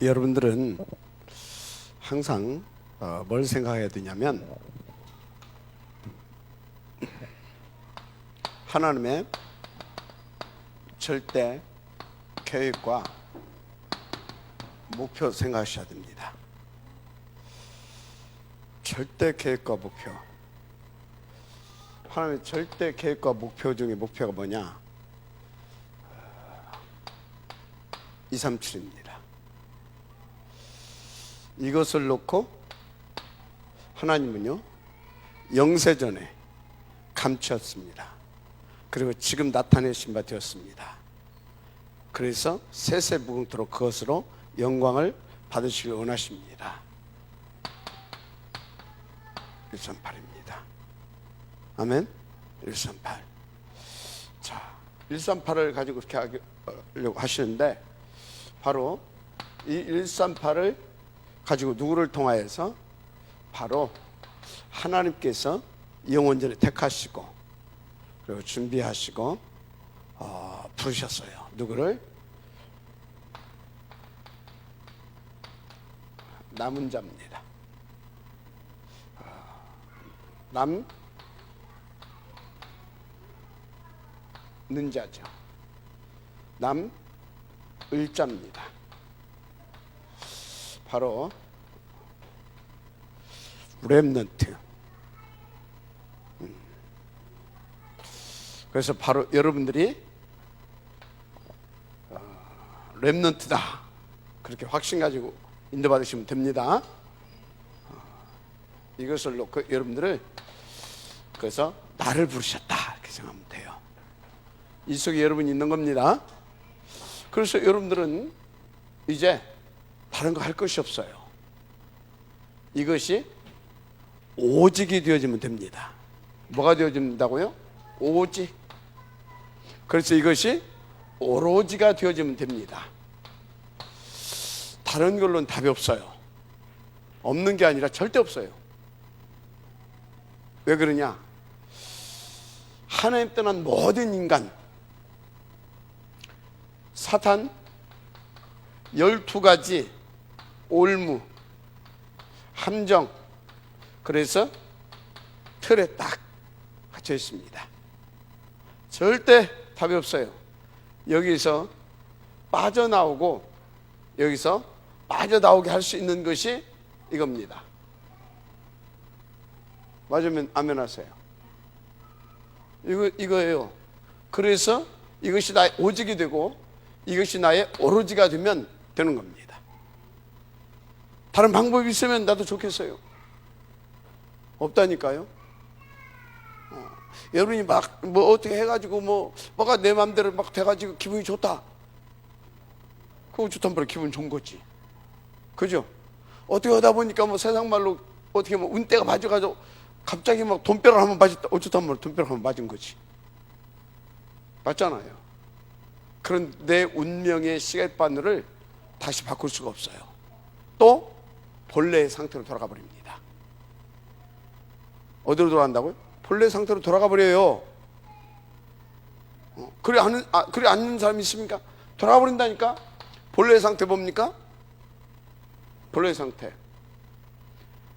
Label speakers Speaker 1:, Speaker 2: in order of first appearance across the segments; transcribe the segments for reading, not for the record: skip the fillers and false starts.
Speaker 1: 여러분들은 항상 뭘 생각해야 되냐면 하나님의 절대 계획과 목표 생각하셔야 됩니다. 절대 계획과 목표. 하나님의 절대 계획과 목표 중에 목표가 뭐냐? 237입니다. 이것을 놓고 하나님은요 영세전에 감추었습니다. 그리고 지금 나타내신 바 되었습니다. 그래서 세세무궁토록 그것으로 영광을 받으시길 원하십니다. 138입니다. 아멘. 138. 자, 138을 가지고 그렇게 하려고 하시는데 바로 이 138을 가지고 누구를 통하여서 바로 하나님께서 영원전에 택하시고 그리고 준비하시고 부르셨어요. 누구를? 남은 자입니다. 남는 자죠. 남을자입니다. 바로 렘넌트. 그래서 바로 여러분들이 렘넌트다 그렇게 확신 가지고 인도받으시면 됩니다. 이것을 놓고 여러분들을 그래서 나를 부르셨다 이렇게 생각하면 돼요. 이 속에 여러분이 있는 겁니다. 그래서 여러분들은 이제 다른 거 할 것이 없어요. 이것이 오직이 되어지면 됩니다. 뭐가 되어진다고요? 오직. 그래서 이것이 오로지가 되어지면 됩니다. 다른 걸로는 답이 없어요. 없는 게 아니라 절대 없어요. 왜 그러냐? 하나님 떠난 모든 인간, 사탄 12가지 올무, 함정, 그래서 틀에 딱 갇혀 있습니다. 절대 답이 없어요. 여기서 빠져나오고 여기서 빠져나오게 할 수 있는 것이 이겁니다. 맞으면 아멘 하세요. 이거예요. 그래서 이것이 나의 오직이 되고 이것이 나의 오로지가 되면 되는 겁니다. 다른 방법이 있으면 나도 좋겠어요. 없다니까요. 여러분이 막 뭐 어떻게 해가지고 뭐가 내 맘대로 막 돼가지고 기분이 좋다. 그거 좋단 말이야. 기분 좋은 거지. 그죠? 어떻게 하다 보니까 뭐 세상 말로 어떻게 뭐 운때가 맞아가지고 갑자기 막 돈벼락 한번 맞았다. 어쩌단 말이야. 돈벼락 한번 맞은 거지. 맞잖아요. 그런 내 운명의 시계바늘을 다시 바꿀 수가 없어요. 또 본래의 상태로 돌아가 버립니다. 어디로 돌아간다고요? 본래 상태로 돌아가 버려요. 그래 않는 사람이 있습니까? 돌아가 버린다니까. 본래 상태 뭡니까? 본래 상태.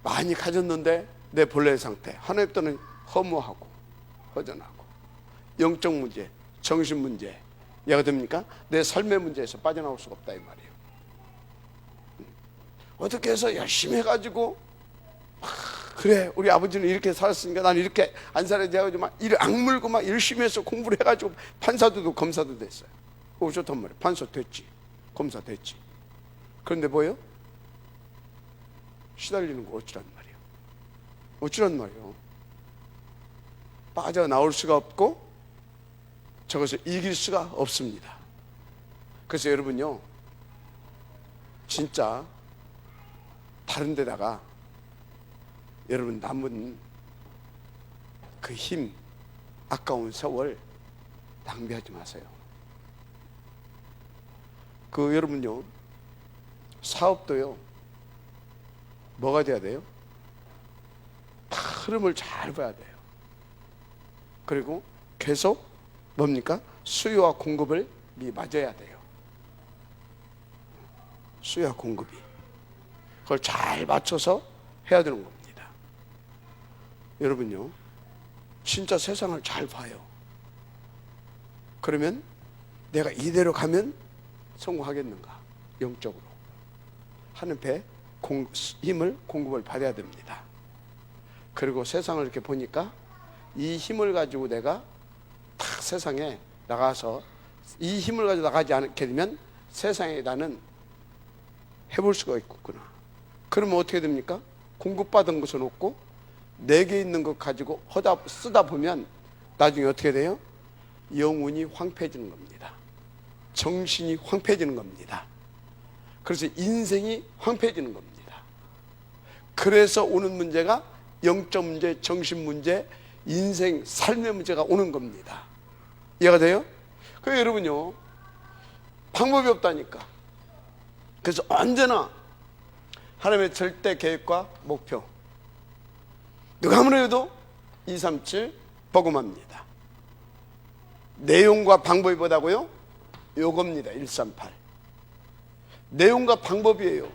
Speaker 1: 많이 가졌는데 내 본래 상태. 하나님 또는 허무하고 허전하고 영적 문제, 정신 문제. 얘가 됩니까? 내 삶의 문제에서 빠져나올 수가 없다 이 말이에요. 어떻게 해서 열심히 해가지고 그래 우리 아버지는 이렇게 살았으니까 나는 이렇게 안 살아야 돼가지고 막 일을 악물고 막 열심히 해서 공부를 해가지고 판사도 되고 검사도 됐어요. 그거 좋단 말이에요. 판사 됐지, 검사 됐지. 그런데 뭐예요? 시달리는 거 어찌란 말이에요. 어찌란 말이에요. 빠져나올 수가 없고 저것을 이길 수가 없습니다. 그래서 여러분요 진짜 다른 데다가 여러분 남은 그 힘, 아까운 세월 낭비하지 마세요. 여러분요 사업도요 뭐가 돼야 돼요? 다 흐름을 잘 봐야 돼요. 그리고 계속 뭡니까? 수요와 공급을 맞아야 돼요. 수요와 공급이. 그걸 잘 맞춰서 해야 되는 겁니다. 여러분요, 진짜 세상을 잘 봐요. 그러면 내가 이대로 가면 성공하겠는가? 영적으로 하나님께 힘을 공급을 받아야 됩니다. 그리고 세상을 이렇게 보니까 이 힘을 가지고 내가 딱 세상에 나가서 이 힘을 가지고 나가지 않게 되면 세상에 나는 해볼 수가 있겠구나. 그러면 어떻게 됩니까? 공급받은 것은 없고 내게 있는 것 가지고 쓰다 보면 나중에 어떻게 돼요? 영혼이 황폐해지는 겁니다. 정신이 황폐해지는 겁니다. 그래서 인생이 황폐해지는 겁니다. 그래서 오는 문제가 영적 문제, 정신 문제, 인생, 삶의 문제가 오는 겁니다. 이해가 돼요? 그래서 여러분요, 방법이 없다니까. 그래서 언제나 하나님의 절대 계획과 목표, 누가 아무래도 237 복음합니다. 내용과 방법이 뭐다고요? 요겁니다. 138 내용과 방법이에요.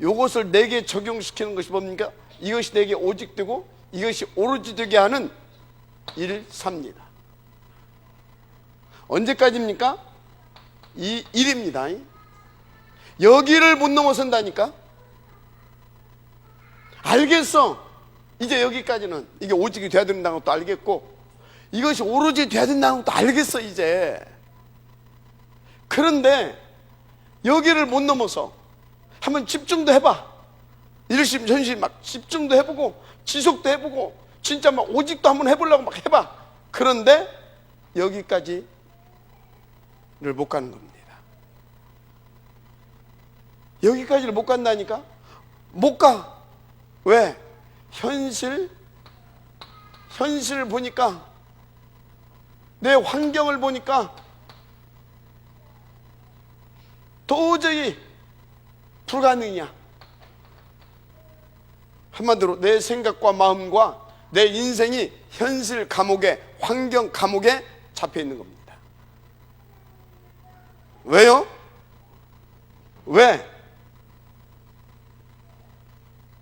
Speaker 1: 요것을 내게 적용시키는 것이 뭡니까? 이것이 내게 오직 되고 이것이 오로지 되게 하는 1삽니다. 언제까지입니까? 이 1입니다. 여기를 못 넘어선다니까. 알겠어. 이제 여기까지는 이게 오직이 돼야 된다는 것도 알겠고 이것이 오로지 돼야 된다는 것도 알겠어 이제. 그런데 여기를 못 넘어서 한번 집중도 해봐. 일심전심 막 집중도 해보고 지속도 해보고 진짜 막 오직도 한번 해보려고 막 해봐. 그런데 여기까지를 못 가는 겁니다. 여기까지를 못 간다니까? 못 가. 왜? 현실을 보니까, 내 환경을 보니까 도저히 불가능이야. 한마디로 내 생각과 마음과 내 인생이 현실 감옥에, 환경 감옥에 잡혀 있는 겁니다. 왜요? 왜?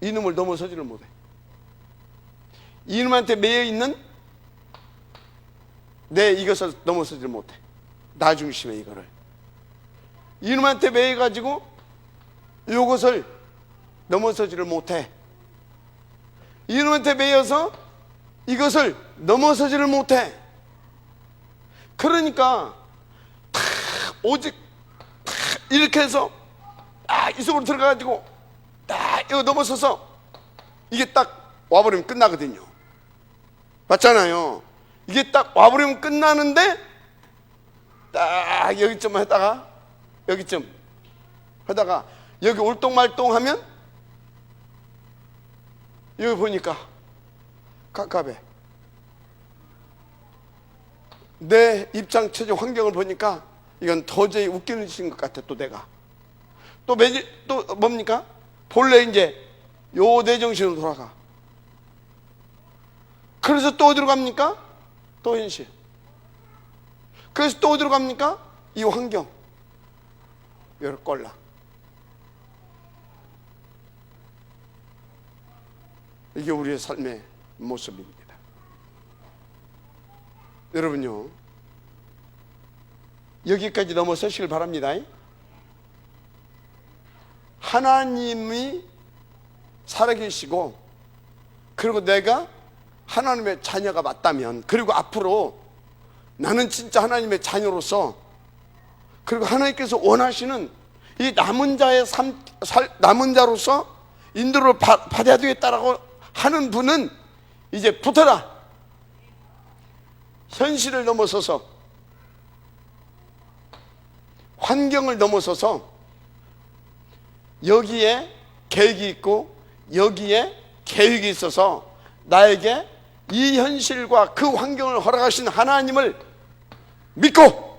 Speaker 1: 이놈을 넘어서지를 못해. 이놈한테 매여 있는 내 이것을 넘어서지를 못해. 나 중심의 이거를. 이놈한테 매여 가지고 이것을 넘어서지를 못해. 이놈한테 매여서 이것을 넘어서지를 못해. 그러니까 오직 이렇게 해서 이 속으로 들어가가지고 이거 넘어서서 이게 딱 와버리면 끝나거든요. 맞잖아요. 이게 딱 와버리면 끝나는데 딱 여기쯤 하다가 여기쯤 하다가 여기 올똥말똥하면 여기 보니까 갑갑해. 내 입장, 처지, 환경을 보니까 이건 도저히 웃기는 짓인 것 같아. 또 내가 또 뭡니까? 본래 이제 요 내 정신으로 돌아가. 그래서 또 어디로 갑니까? 또 현실. 그래서 또 어디로 갑니까? 이 환경. 이렇게 꼴라. 이게 우리의 삶의 모습입니다. 여러분요, 여기까지 넘어서시길 바랍니다. 하나님이 살아계시고 그리고 내가 하나님의 자녀가 맞다면, 그리고 앞으로 나는 진짜 하나님의 자녀로서, 그리고 하나님께서 원하시는 이 남은 자의 남은 자로서 인도를 받아야 되겠다라고 하는 분은 이제 붙어라. 현실을 넘어서서, 환경을 넘어서서 여기에 계획이 있고 여기에 계획이 있어서 나에게 이 현실과 그 환경을 허락하신 하나님을 믿고,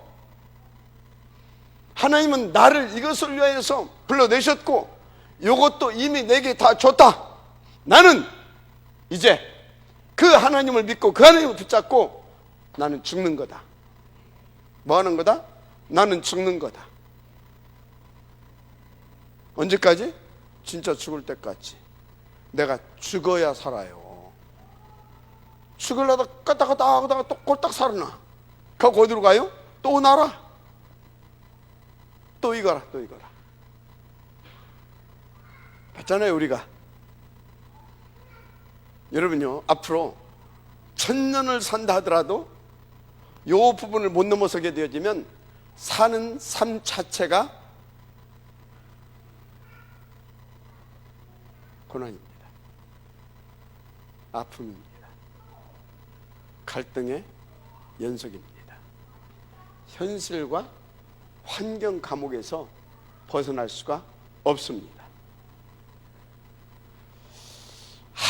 Speaker 1: 하나님은 나를 이것을 위하여서 불러내셨고 이것도 이미 내게 다 줬다. 나는 이제 그 하나님을 믿고 그 하나님을 붙잡고 나는 죽는 거다. 뭐 하는 거다? 나는 죽는 거다. 언제까지? 진짜 죽을 때까지. 내가 죽어야 살아요. 죽으려다 까딱까딱 하다가 또 꼴딱 살아나. 그거 어디로 가요? 또 나라. 또 이거라, 또 이거라. 봤잖아요, 우리가. 여러분요, 앞으로 1000년을 산다 하더라도 요 부분을 못 넘어서게 되어지면 사는 삶 자체가 고난입니다. 아픔입니다. 갈등의 연속입니다. 현실과 환경 감옥에서 벗어날 수가 없습니다.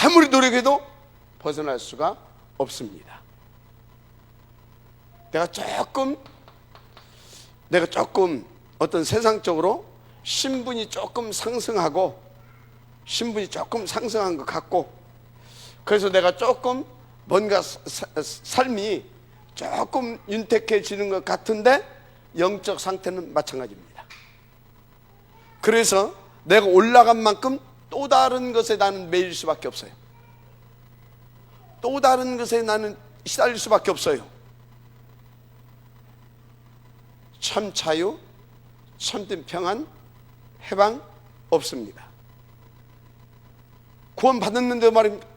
Speaker 1: 아무리 노력해도 벗어날 수가 없습니다. 내가 조금 어떤 세상적으로 신분이 조금 상승하고 신분이 조금 상승한 것 같고, 그래서 내가 조금 뭔가 삶이 조금 윤택해지는 것 같은데 영적 상태는 마찬가지입니다. 그래서 내가 올라간 만큼 또 다른 것에 나는 매일 수밖에 없어요. 또 다른 것에 나는 시달릴 수밖에 없어요. 참 자유, 참된 평안, 해방 없습니다. 구원 받았는데 말입니다.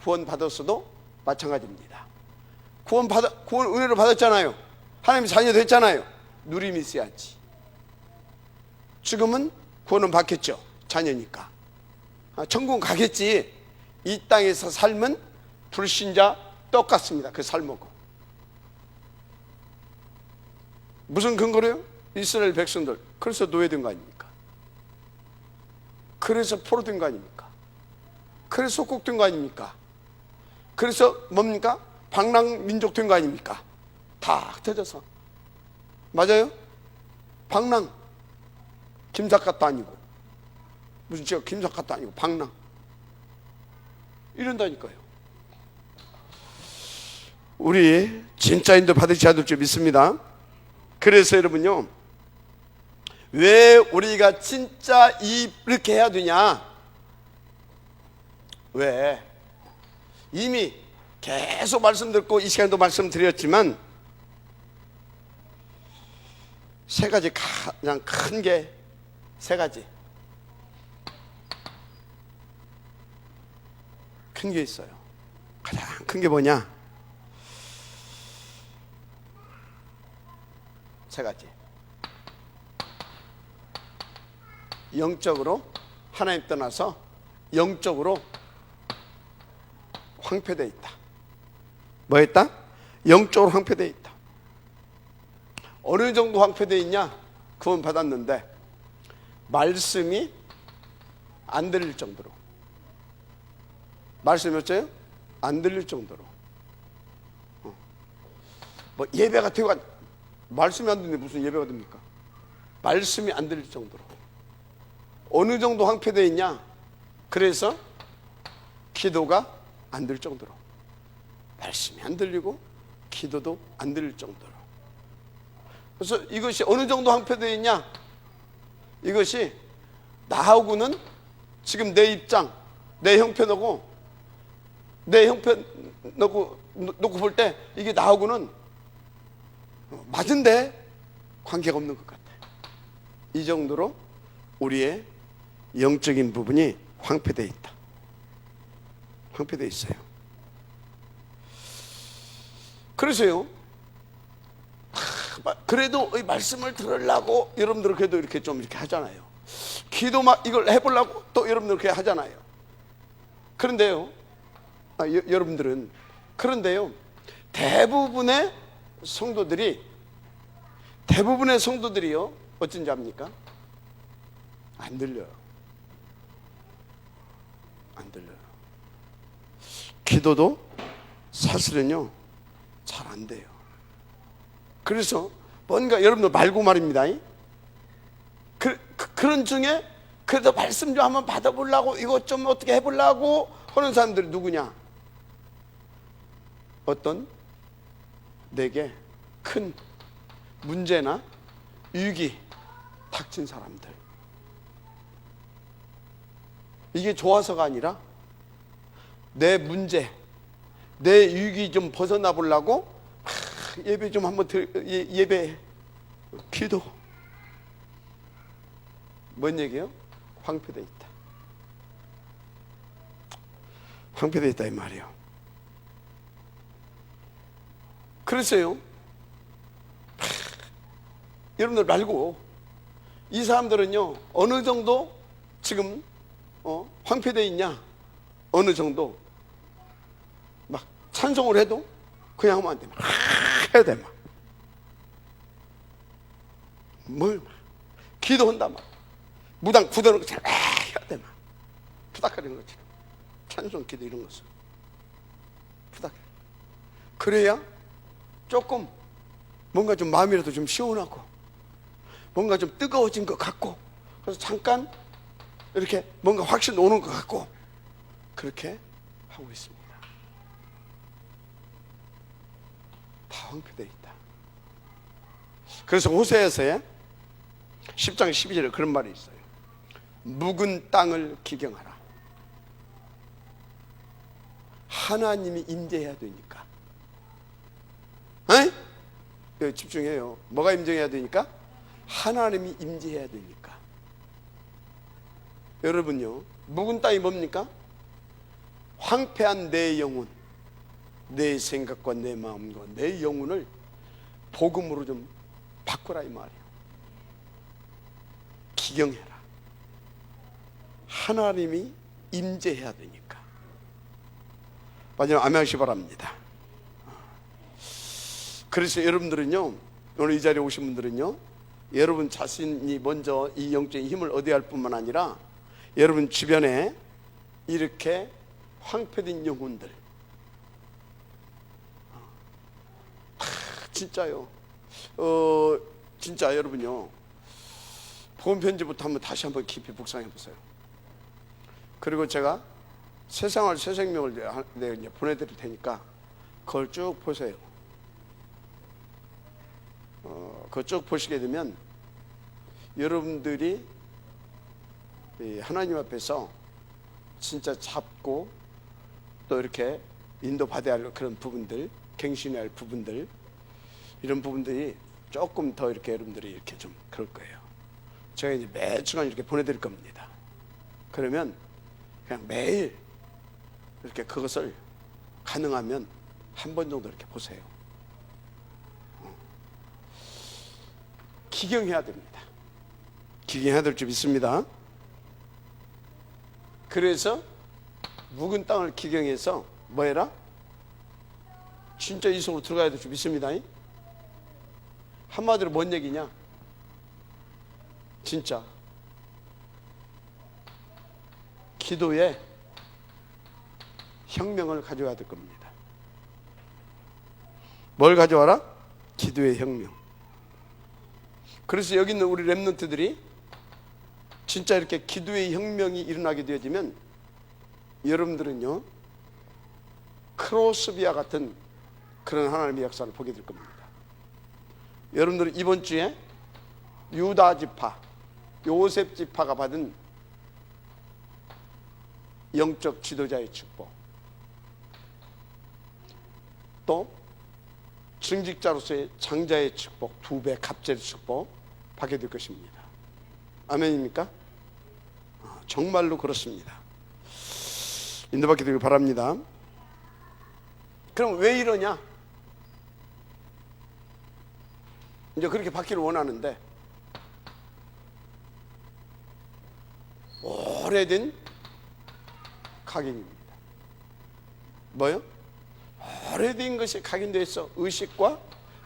Speaker 1: 구원 받았어도 마찬가지입니다. 구원 은혜를 받았잖아요. 하나님 자녀 됐잖아요. 누림이 있어야지. 지금은 구원은 받겠죠. 자녀니까. 천국 가겠지. 이 땅에서 삶은 불신자 똑같습니다. 그 삶하고. 무슨 근거로요? 이스라엘 백성들. 그래서 노예된 거 아닙니까? 그래서 포로된 거 아닙니까? 그래서 속국된 거 아닙니까? 그래서 뭡니까? 방랑 민족 된 거 아닙니까? 다 흩어져서. 맞아요? 방랑. 김삿갓도 아니고, 무슨 제가 김삿갓도 아니고 방랑 이런다니까요. 우리 진짜 인도 받으셔야 될 줄 믿습니다. 그래서 여러분요, 왜 우리가 진짜 이렇게 해야 되냐? 왜? 이미 계속 말씀 듣고 이 시간에도 말씀드렸지만 세 가지 가장 큰 게 세 가지 큰 게 있어요. 가장 큰 게 뭐냐? 세 가지. 영적으로 하나님 떠나서 영적으로 황폐되어 있다. 뭐 했다? 영적으로 황폐되어 있다. 어느 정도 황폐되어 있냐? 구원 받았는데 말씀이 안 들릴 정도로. 말씀이 어째요? 안 들릴 정도로. 뭐 예배가 되고, 말씀이 안 듣는데 무슨 예배가 됩니까? 말씀이 안 들릴 정도로. 어느 정도 황폐되어 있냐? 그래서 기도가 안 들 정도로. 말씀이 안 들리고 기도도 안 들릴 정도로. 그래서 이것이 어느 정도 황폐되어 있냐? 이것이 나하고는 지금 내 입장, 내 형편하고 놓고 볼 때 이게 나하고는 맞은데 관계가 없는 것 같아요. 이 정도로 우리의 영적인 부분이 황폐되어 있다. 황폐되어 있어요. 그래서요, 그래도 이 말씀을 들으려고 여러분들 그래도 이렇게 좀 이렇게 하잖아요. 기도 막 이걸 해보려고 또 여러분들 그렇게 하잖아요. 그런데요, 여러분들은 그런데요, 대부분의 성도들이요 어쩐지 압니까? 안 들려요. 안 들려요. 기도도 사실은요 잘 안 돼요. 그래서 뭔가 여러분들 말고 말입니다. 그런 중에 그래도 말씀 좀 한번 받아보려고, 이것 좀 어떻게 해보려고 하는 사람들이 누구냐? 어떤 내게 큰 문제나 위기 닥친 사람들. 이게 좋아서가 아니라 내 문제, 내 위기 좀 벗어나 보려고 예배 좀 한번 예배, 기도. 뭔 얘기예요? 황폐돼 있다. 황폐돼 있다 이 말이에요. 그랬어요. 여러분들 말고 이 사람들은요 어느 정도 지금 황폐돼 있냐? 어느 정도 막 찬송을 해도 그냥 하면 안 돼. 막 해야 돼. 막 뭘 기도한다. 막 무당 부대는 것처럼 해야 돼. 막 푸닥거리는 것처럼 찬송 기도 이런 것을 푸닥. 그래야 조금 뭔가 좀 마음이라도 좀 시원하고 뭔가 좀 뜨거워진 것 같고, 그래서 잠깐 이렇게 뭔가 확신 오는 것 같고 그렇게 하고 있습니다. 다 황폐되어 있다. 그래서 호세아서에 10장 12절에 그런 말이 있어요. 묵은 땅을 기경하라. 하나님이 임재해야 되니까. 에? 집중해요. 뭐가 임재해야 되니까? 하나님이 임재해야 되니까. 여러분요, 묵은 땅이 뭡니까? 황폐한 내 영혼, 내 생각과 내 마음과 내 영혼을 복음으로 좀 바꾸라 이 말이에요. 기경해라. 하나님이 임재해야 되니까. 마지막 아멘하시기 바랍니다. 그래서 여러분들은요, 오늘 이 자리에 오신 분들은요, 여러분 자신이 먼저 이 영적인 힘을 얻어야 할 뿐만 아니라 여러분 주변에 이렇게 황폐된 영혼들, 진짜요. 진짜 여러분요, 복음 편지부터 한번 다시 한번 깊이 묵상해 보세요. 그리고 제가 새생활 새생명을 이제 보내드릴 테니까 그걸 쭉 보세요. 그걸 쭉 보시게 되면 여러분들이 하나님 앞에서 진짜 잡고 또 이렇게 인도받아야 할 그런 부분들, 갱신해야 할 부분들, 이런 부분들이 조금 더 이렇게 여러분들이 이렇게 좀 그럴 거예요. 제가 이제 매 주간 이렇게 보내드릴 겁니다. 그러면 그냥 매일 이렇게 그것을 가능하면 한 번 정도 이렇게 보세요. 기경해야 됩니다. 기경해야 될 줄 믿습니다. 그래서 묵은 땅을 기경해서 뭐 해라? 진짜 이 속으로 들어가야 될 줄 믿습니다. 한마디로 뭔 얘기냐? 진짜 기도에 혁명을 가져와야 될 겁니다. 뭘 가져와라? 기도의 혁명. 그래서 여기 있는 우리 렘넌트들이 진짜 이렇게 기도의 혁명이 일어나게 되어지면 여러분들은요, 크로스비아 같은 그런 하나님의 역사를 보게 될 겁니다. 여러분들은 이번 주에 유다 지파, 요셉 지파가 받은 영적 지도자의 축복, 또 증직자로서의 장자의 축복, 2배 갑절의 축복 받게 될 것입니다. 아멘입니까? 정말로 그렇습니다. 인도받게 되길 바랍니다. 그럼 왜 이러냐? 이제 그렇게 받기를 원하는데 오래된 각인입니다. 뭐요? 오래된 것이 각인되어 있어. 의식과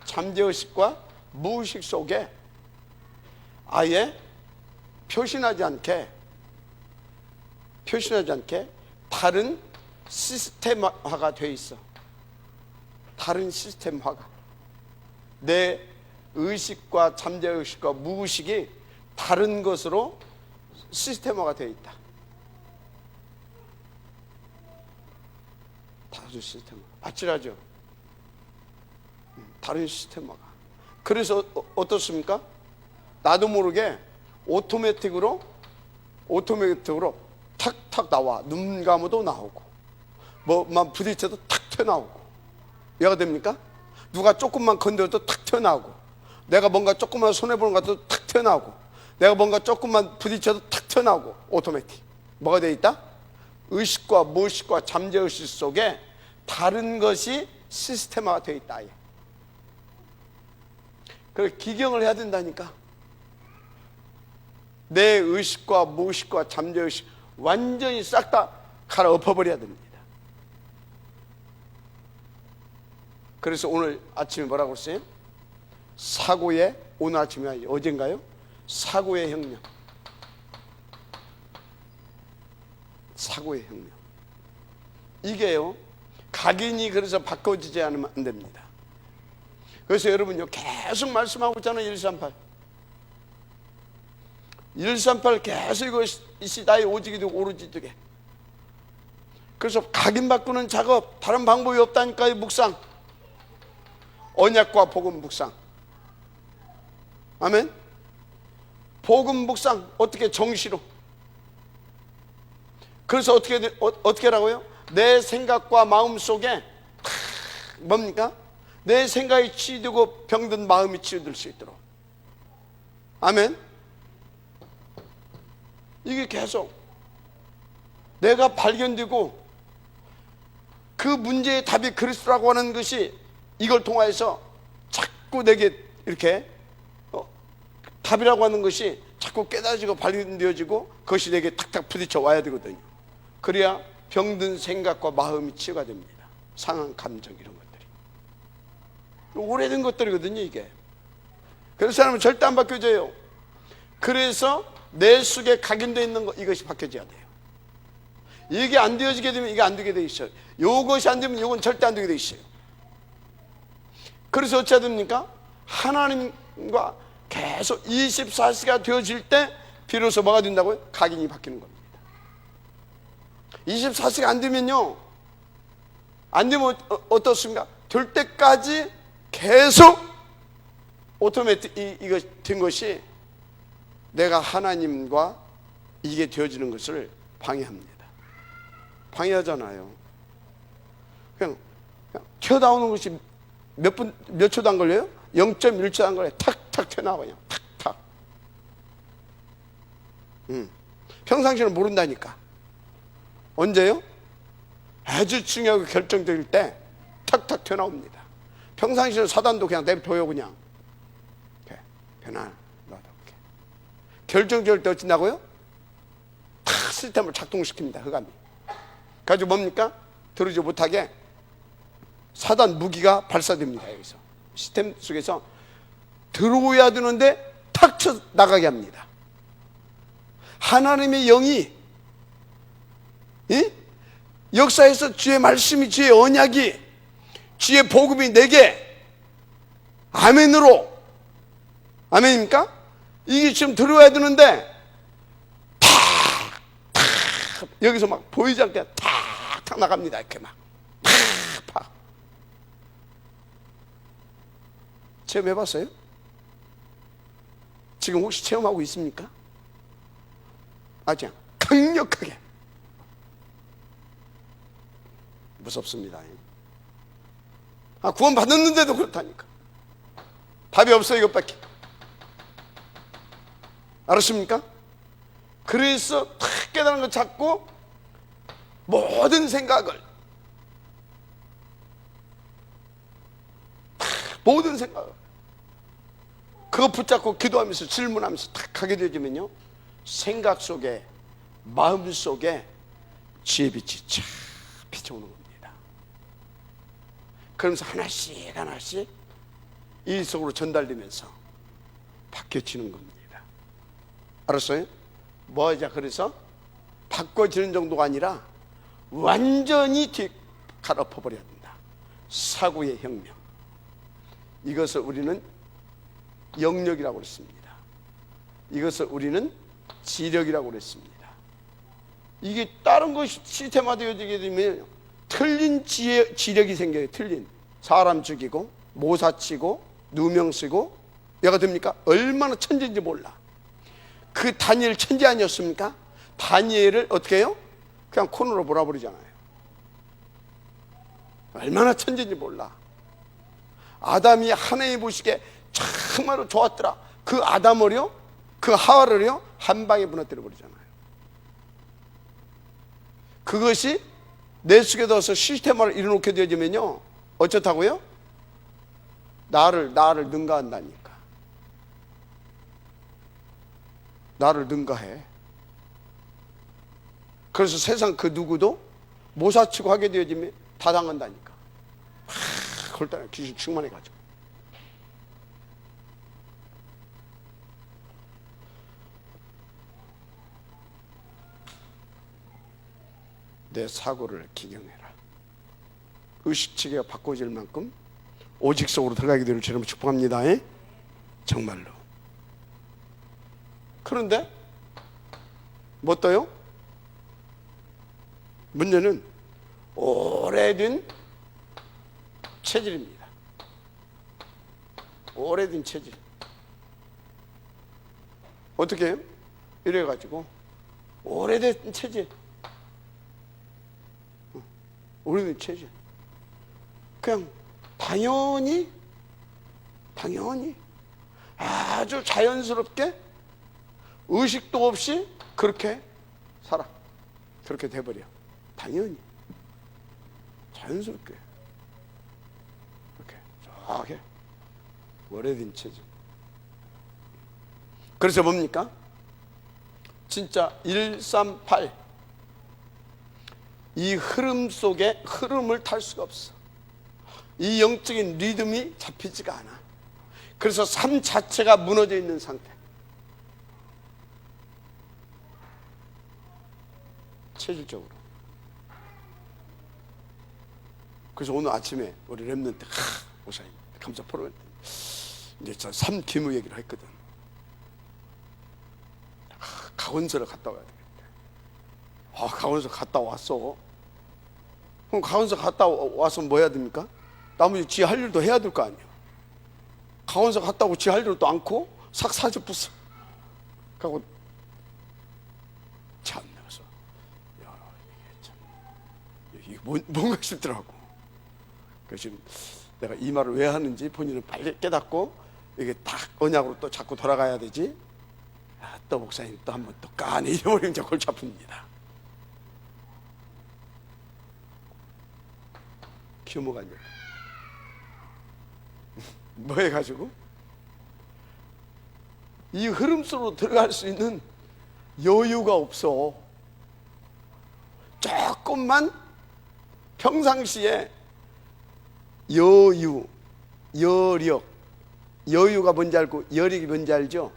Speaker 1: 잠재의식과 무의식 속에 아예 표시하지 않게 다른 시스템화가 되어 있어. 다른 시스템화가. 내 의식과 잠재의식과 무의식이 다른 것으로 시스템화가 되어 있다. 다른 시스템화. 아찔하죠? 다른 시스템화가. 그래서 어떻습니까? 나도 모르게 오토매틱으로 탁탁 나와. 눈 감아도 나오고, 뭐만 부딪혀도 탁 튀어나오고. 이해가 됩니까? 누가 조금만 건드려도 탁 튀어나오고, 내가 뭔가 조금만 손해보는 것 같아도 탁 튀어나오고, 내가 뭔가 조금만 부딪혀도 탁 튀어나오고. 오토매틱. 뭐가 되어 있다? 의식과 무의식과 잠재의식 속에 다른 것이 시스템화가 되어 있다. 그래, 기경을 해야 된다니까. 내 의식과 무의식과 잠재의식 완전히 싹 다 갈아엎어버려야 됩니다. 그래서 오늘 아침에 뭐라고 했어요? 사고의, 오늘 아침에 어젠가요? 사고의 혁명. 사고의 혁명. 이게요, 각인이 그래서 바꿔지지 않으면 안 됩니다. 그래서 여러분요, 계속 말씀하고 있잖아요. 138 계속 이것이 나의 오직이 되고 오로지 되게. 그래서 각인 바꾸는 작업, 다른 방법이 없다니까요. 묵상, 언약과 복음 묵상. 아멘. 복음 묵상. 어떻게? 정시로. 그래서 어떻게 하라고요? 내 생각과 마음 속에 뭡니까? 내 생각이 치유되고 병든 마음이 치유될 수 있도록. 아멘. 이게 계속 내가 발견되고 그 문제의 답이 그리스도라고 하는 것이 이걸 통하여서 자꾸 내게 이렇게 답이라고 하는 것이 자꾸 깨달아지고 발견되어지고 그것이 내게 탁탁 부딪혀 와야 되거든요. 그래야 병든 생각과 마음이 치유가 됩니다. 상한 감정, 이런 것들이 오래된 것들이거든요. 이게. 그래서 사람은 절대 안 바뀌어져요. 그래서 내 속에 각인되어 있는 것, 이것이 바뀌어져야 돼요. 이게 안 되어지게 되면 이게 안 되게 돼 있어요. 이것이 안 되면 이건 절대 안 되게 돼 있어요. 그래서 어찌해야 됩니까? 하나님과 계속 24시가 되어질 때 비로소 뭐가 된다고요? 각인이 바뀌는 겁니다. 24시가 안 되면요, 안 되면 어떻습니까? 될 때까지 계속 오토매틱 이거 된 것이 내가 하나님과 이게 되어지는 것을 방해합니다. 방해하잖아요. 그냥 튀어나오는 것이 몇 초도 안 걸려요? 0.1초도 안 걸려요. 탁탁 튀어나와요. 탁탁. 평상시에는 모른다니까. 언제요? 아주 중요하고 결정적일 때 탁탁 튀어나옵니다. 평상시에는 사단도 그냥 내버려둬요. 그냥 편안. 결정적일 때 어쩐다고요? 탁 시스템을 작동시킵니다. 흑암이. 가지고 뭡니까? 들어오지 못하게 사단 무기가 발사됩니다. 여기서 시스템 속에서 들어오야 되는데 탁 쳐 나가게 합니다. 하나님의 영이 역사에서 주의 말씀이, 주의 언약이, 주의 복음이 내게 아멘으로, 아멘입니까? 이게 지금 들어와야 되는데 탁탁 여기서 막 보이지 않게 탁탁 나갑니다. 이렇게 막 팍팍. 체험해봤어요? 지금 혹시 체험하고 있습니까? 아주 강력하게. 무섭습니다. 구원 받았는데도 그렇다니까. 답이 없어. 이것밖에. 알았습니까? 그래서 탁 깨달은 거 잡고 모든 생각을, 모든 생각을 그거 붙잡고 기도하면서 질문하면서 탁 하게 되지면요, 생각 속에, 마음 속에 지혜 빛이 쫙 비춰오는 겁니다. 그러면서 하나씩 하나씩 이 속으로 전달되면서 바뀌어지는 겁니다. 알았어요? 뭐하자? 그래서 바꿔지는 정도가 아니라 완전히 갈아엎어버려야 된다. 사고의 혁명. 이것을 우리는 영역이라고 그랬습니다. 이것을 우리는 지력이라고 그랬습니다. 이게 다른 것이 시스템화되어지게 되면 틀린 지력이 생겨요. 틀린. 사람 죽이고 모사치고 누명 쓰고. 얘가 됩니까? 얼마나 천재인지 몰라. 그 다니엘 천재 아니었습니까? 다니엘을 어떻게 해요? 그냥 콘으로 몰아버리잖아요. 얼마나 천재인지 몰라. 아담이 하나님 보시기에 정말로 좋았더라. 그 아담을요, 그 하와를요, 한 방에 무너뜨려 버리잖아요. 그것이 내 속에 넣어서 시스템화를 이뤄놓게 되어지면요, 어쩌다고요? 나를 능가한다니까. 나를 능가해. 그래서 세상 그 누구도 모사치고 하게 되어지면 다 당한다니까. 그럴 때는 귀신 충만해가지고. 내 사고를 기경해라. 의식체계가 바꿔질 만큼 오직 속으로 들어가게 되기를 주님을 축복합니다. 정말로. 그런데 뭐 떠요? 문제는 오래된 체질입니다. 오래된 체질. 어떻게 해요? 이래가지고 오래된 체질. 오래된 체질. 그냥 당연히 아주 자연스럽게 의식도 없이 그렇게 살아. 그렇게 돼버려. 당연히 자연스럽게 이렇게 저하게 오래된 체질. 그래서 뭡니까? 진짜 138 이 흐름 속에 흐름을 탈 수가 없어. 이 영적인 리듬이 잡히지가 않아. 그래서 삶 자체가 무너져 있는 상태. 체질적으로. 그래서 오늘 아침에 우리 렘넌트 목사님 감사 프로그램 이제 저 삶 기무 얘기를 했거든. 강원서를 갔다 와야 되겠다. 강원서 갔다 왔어. 그럼 강원서 갔다 와서 뭐 해야 됩니까? 나머지 지 할 일도 해야 될 거 아니에요. 강원서 갔다 오고 지 할 일도 않고 싹 사주부서 가고 참 내가서 야 이게 뭔가 싶더라고. 그래서 지금 내가 이 말을 왜 하는지 본인은 빨리 깨닫고 이게 딱 언약으로 또 자꾸 돌아가야 되지. 또 목사님 또 한번 또 까네 잃어버리면 이제 골치 아픕니다. 규모가 아니라 뭐 해가지고 이 흐름 속으로 들어갈 수 있는 여유가 없어. 조금만 평상시에 여유, 여력, 여유가 뭔지 알고 여력이 뭔지 알죠?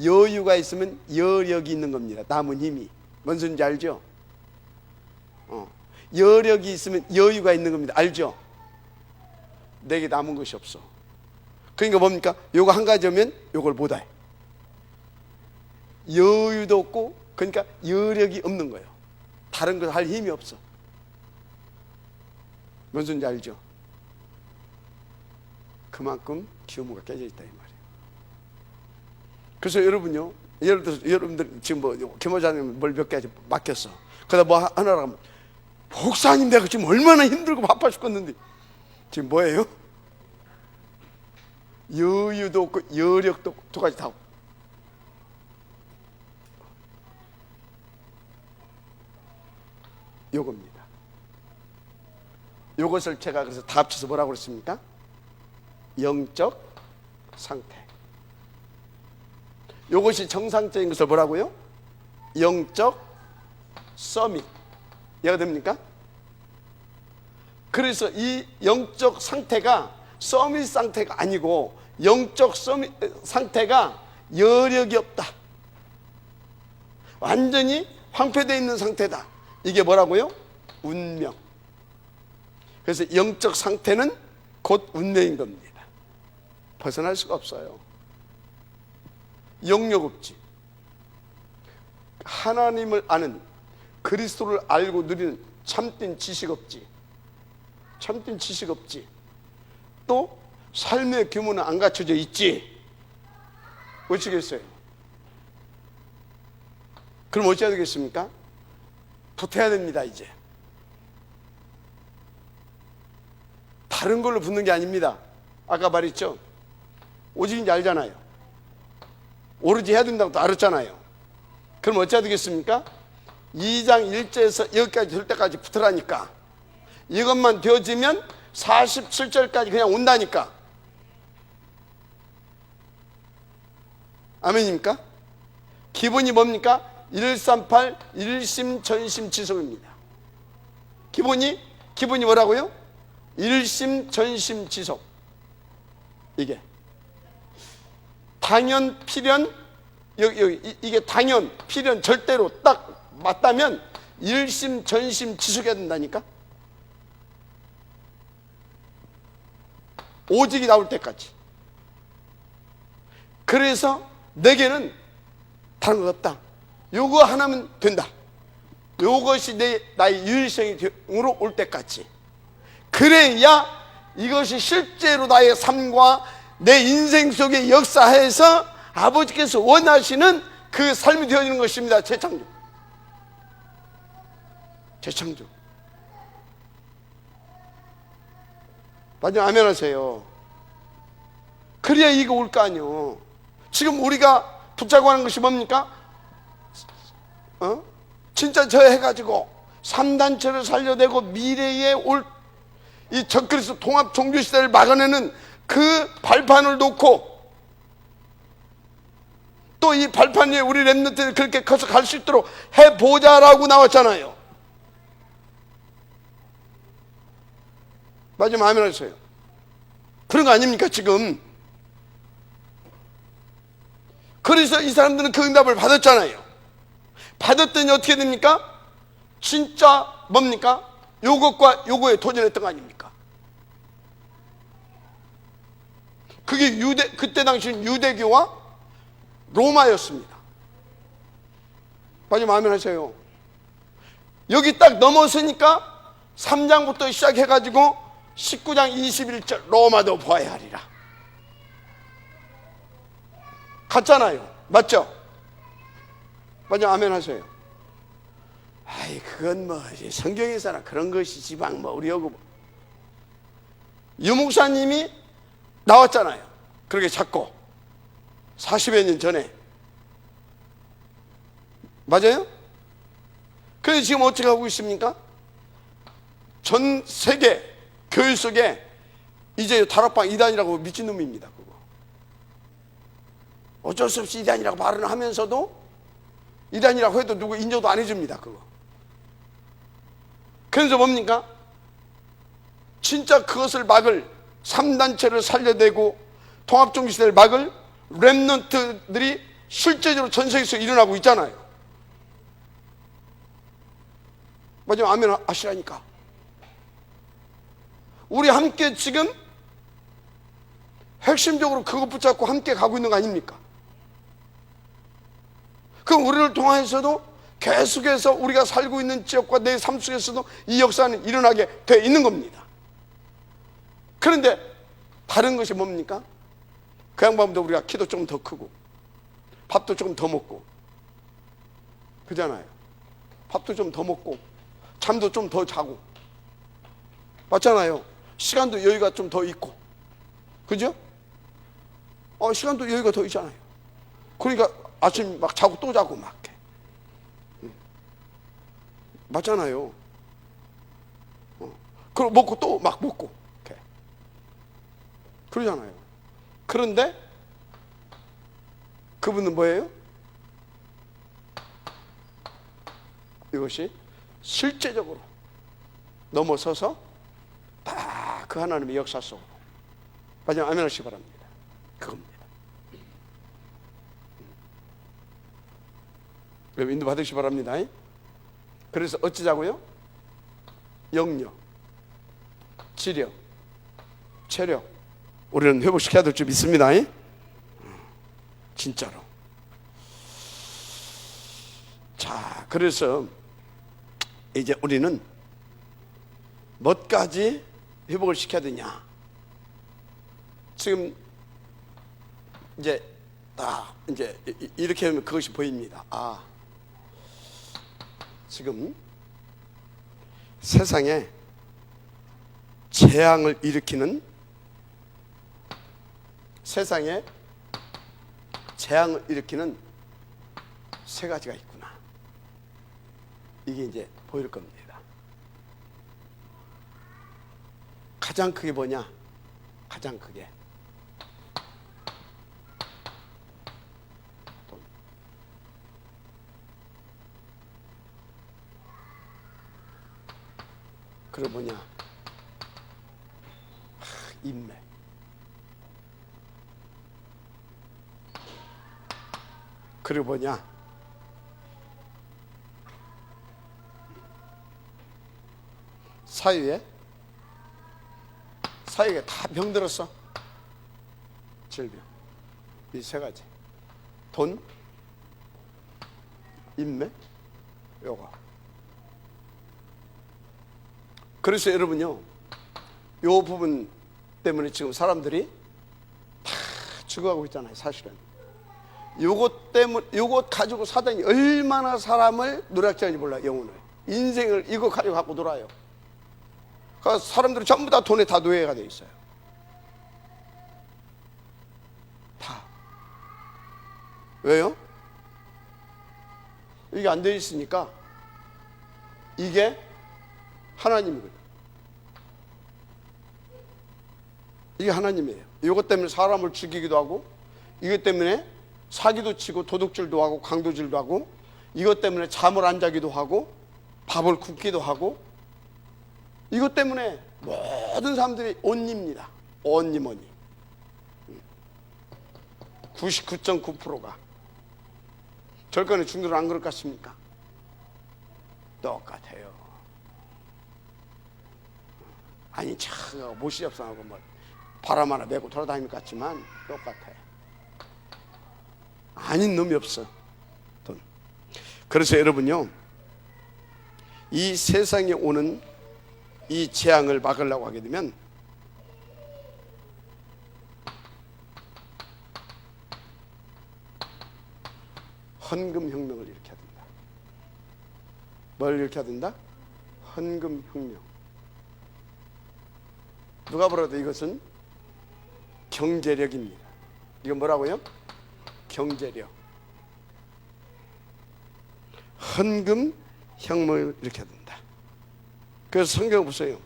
Speaker 1: 여유가 있으면 여력이 있는 겁니다. 남은 힘이 뭔 소리인지 알죠? 여력이 있으면 여유가 있는 겁니다. 알죠? 내게 남은 것이 없어. 그러니까 뭡니까? 요거 한 가지면 요걸 못해. 여유도 없고 그러니까 여력이 없는 거예요. 다른 걸 할 힘이 없어. 뭔 소리인지 알죠? 그만큼 규모가 깨져 있다 이 말이에요. 그래서 여러분요, 예를 들어서 여러분들 지금 뭐 김호자님 뭘 몇 가지 맡겼어. 그러다 뭐 하나라고 하면 목사님 내가 지금 얼마나 힘들고 바빠 죽겠는데 지금 뭐예요? 여유도 없고 여력도 없고 두 가지 다 없고. 요겁니다. 요것을 제가 그래서 다 합쳐서 뭐라고 그랬습니까? 영적 상태. 요것이 정상적인 것을 뭐라고요? 영적 서밋. 이해가 됩니까? 그래서 이 영적 상태가 서밋 상태가 아니고 영적 서밋 상태가 여력이 없다. 완전히 황폐되어 있는 상태다. 이게 뭐라고요? 운명. 그래서 영적 상태는 곧 운명인 겁니다. 벗어날 수가 없어요. 영역 없지. 하나님을 아는, 그리스도를 알고 누리는 참된 지식 없지. 참된 지식 없지. 또 삶의 규모는 안 갖춰져 있지. 어찌겠어요? 그럼 어찌해야 되겠습니까? 붙어야 됩니다. 이제 다른 걸로 붙는 게 아닙니다. 아까 말했죠. 오직인지 알잖아요. 오로지 해야 된다고 또 알았잖아요. 그럼 어찌해야 되겠습니까? 2장 1절에서 여기까지 될 때까지 붙으라니까. 이것만 되어지면 47절까지 그냥 온다니까. 아멘입니까? 기본이 뭡니까? 138 일심 전심 지속입니다. 기본이 뭐라고요? 일심 전심 지속. 이게 당연 필연 이게 당연 필연 절대로 딱 맞다면 일심 전심 지속해야 된다니까. 오직이 나올 때까지. 그래서 내게는 다른 것 없다. 요거 하나면 된다. 요것이 나의 유일성으로 올 때까지. 그래야 이것이 실제로 나의 삶과 내 인생 속에 역사해서 아버지께서 원하시는 그 삶이 되어지는 것입니다. 재창조. 재창조. 마지막 아멘 하세요. 그래야 이거 올 거 아니요. 지금 우리가 붙잡고 하는 것이 뭡니까? 진짜 저 해가지고 3단체를 살려내고 미래에 올 이 적그리스도 통합 종교 시대를 막아내는 그 발판을 놓고 또 이 발판 위에 우리 렘넌트들이 그렇게 커서 갈 수 있도록 해보자라고 나왔잖아요. 마지막 아멘 하세요. 그런 거 아닙니까 지금? 그래서 이 사람들은 그 응답을 받았잖아요. 받았더니 어떻게 됩니까? 진짜 뭡니까? 요것과 요거에 도전했던 거 아닙니까? 그게 그때 당시는 유대교와 로마였습니다. 마지막 아멘 하세요. 여기 딱 넘어서니까 3장부터 시작해가지고 19장 21절 로마도 보아야 하리라. 같잖아요. 맞죠? 마지막 아멘 하세요. 아이 그건 뭐 성경에서나 그런 것이 지방 뭐 우리하고 유목사님이 나왔잖아요. 그렇게 찾고 40여 년 전에. 맞아요? 그래서 지금 어떻게 하고 있습니까? 전 세계 교회 속에 이제 다락방 이단이라고 미친놈입니다. 그거 어쩔 수 없이 이단이라고 말을 하면서도 이단이라고 해도 누구 인정도 안 해줍니다. 그거. 그래서 뭡니까? 진짜 그것을 막을 3단체를 살려내고 통합종교시대를 막을 렘넌트들이 실제적으로 전 세계에서 일어나고 있잖아요. 마지막 아멘 하시라니까. 우리 함께 지금 핵심적으로 그것 붙잡고 함께 가고 있는 거 아닙니까? 그럼 우리를 통해서도 계속해서 우리가 살고 있는 지역과 내 삶 속에서도 이 역사는 일어나게 돼 있는 겁니다. 그런데 다른 것이 뭡니까? 그 양반보다 우리가 키도 좀 더 크고 밥도 좀 더 먹고 그잖아요. 밥도 좀 더 먹고 잠도 좀 더 자고 맞잖아요. 시간도 여유가 좀 더 있고 그죠? 시간도 여유가 더 있잖아요. 그러니까 아침 막 자고 또 자고 막 해. 맞잖아요. 그리고 먹고 또 막 먹고 이렇게. 그러잖아요. 그런데 그분은 뭐예요? 이것이 실제적으로 넘어서서 다 그 하나님의 역사 속으로 마지막 아멘 하시기 바랍니다. 그겁니다. 인도 받으시기 바랍니다. 그래서 어찌자고요? 영력, 지력, 체력 우리는 회복시켜야 될 줄 믿습니다. 진짜로. 자, 그래서 이제 우리는 뭐까지 회복을 시켜야 되냐? 지금 이제 이렇게 하면 그것이 보입니다. 지금 세상에 재앙을 일으키는 세 가지가 있구나. 이게 이제 보일 겁니다. 가장 크게 뭐냐? 가장 크게 돈. 그리고 뭐냐? 인맥. 그리고 뭐냐? 사유에 다 병들었어. 질병. 이 세 가지. 돈, 인맥, 요가. 그래서 여러분요, 요 부분 때문에 지금 사람들이 다 죽어가고 있잖아요. 사실은 요것 가지고 사단이 얼마나 사람을 노략질하는지 몰라요. 영혼을, 인생을 이거 가지고 갖고 놀아요. 그러니까 사람들이 전부 다 돈에 다 노예가 돼 있어요. 다. 왜요? 이게 안 돼 있으니까. 이게 하나님이거든요. 이게 하나님이에요. 이것 때문에 사람을 죽이기도 하고, 이것 때문에 사기도 치고 도둑질도 하고 강도질도 하고, 이것 때문에 잠을 안 자기도 하고 밥을 굶기도 하고, 이것 때문에 모든 사람들이 온입니다. 온니머니. 99.9%가 절간에 중도는 안 그럴 것 같습니까? 똑같아요. 아니 참 못이 잡상하고 뭐 바람 하나 메고 돌아다닐 것 같지만 똑같아요. 아닌 놈이 없어. 돈. 그래서 여러분요, 이 세상에 오는 이 재앙을 막으려고 하게 되면 헌금혁명을 일으켜야 된다. 뭘 일으켜야 된다? 헌금혁명. 누가 보라도 이것은 경제력입니다. 이건 뭐라고요? 경제력. 헌금혁명을 일으켜야 된다. 그래서 성경 보세요.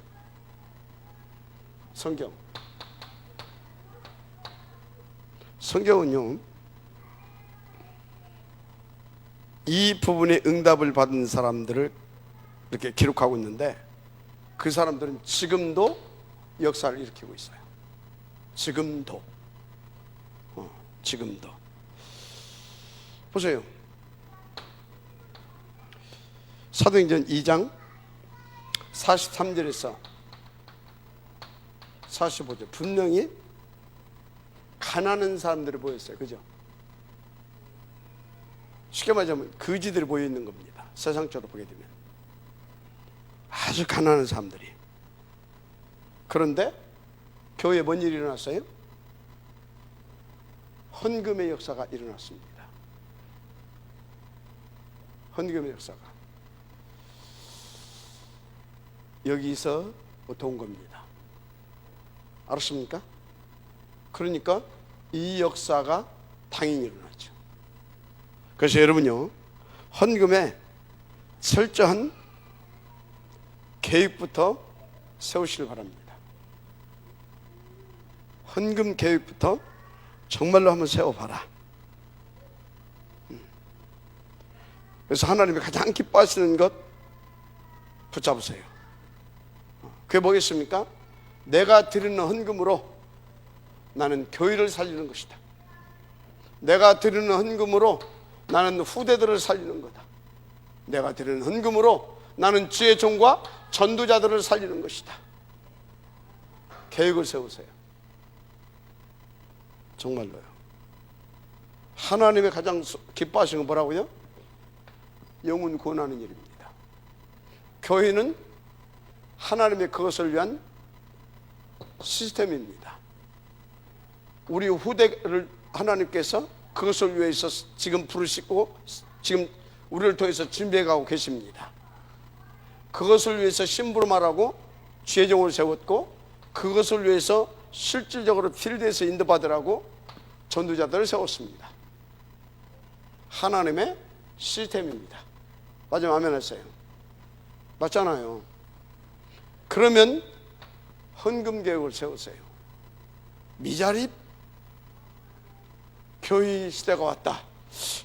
Speaker 1: 성경은요, 이 부분에 응답을 받은 사람들을 이렇게 기록하고 있는데, 그 사람들은 지금도 역사를 일으키고 있어요. 지금도. 지금도. 보세요. 사도행전 2장 43절에서 45절 분명히 가난한 사람들이 보였어요. 그죠? 쉽게 말하자면 거지들이 보여 있는 겁니다. 세상적으로 보게 되면 아주 가난한 사람들이. 그런데 교회에 뭔 일이 일어났어요? 헌금의 역사가 일어났습니다. 헌금의 역사가 여기서 온 겁니다. 알았습니까? 그러니까 이 역사가 당연히 일어나죠. 그래서 여러분요, 헌금에 철저한 계획부터 세우시길 바랍니다. 헌금 계획부터 정말로 한번 세워봐라. 그래서 하나님이 가장 기뻐하시는 것 붙잡으세요. 그게 뭐겠습니까? 내가 드리는 헌금으로 나는 교회를 살리는 것이다. 내가 드리는 헌금으로 나는 후대들을 살리는 거다. 내가 드리는 헌금으로 나는 주의 종과 전도자들을 살리는 것이다. 계획을 세우세요. 정말로요. 하나님의 가장 기뻐하시는 건 뭐라고요? 영혼 구원하는 일입니다. 교회는 하나님의 그것을 위한 시스템입니다. 우리 후대를 하나님께서 그것을 위해서 지금 부르시고 지금 우리를 통해서 준비해가고 계십니다. 그것을 위해서 심부름하라고 지혜정을 세웠고, 그것을 위해서 실질적으로 필드에서 인도받으라고 전도자들을 세웠습니다. 하나님의 시스템입니다. 맞으면 아멘 하세요. 맞잖아요. 그러면 헌금 계획을 세우세요. 미자립 교회 시대가 왔다.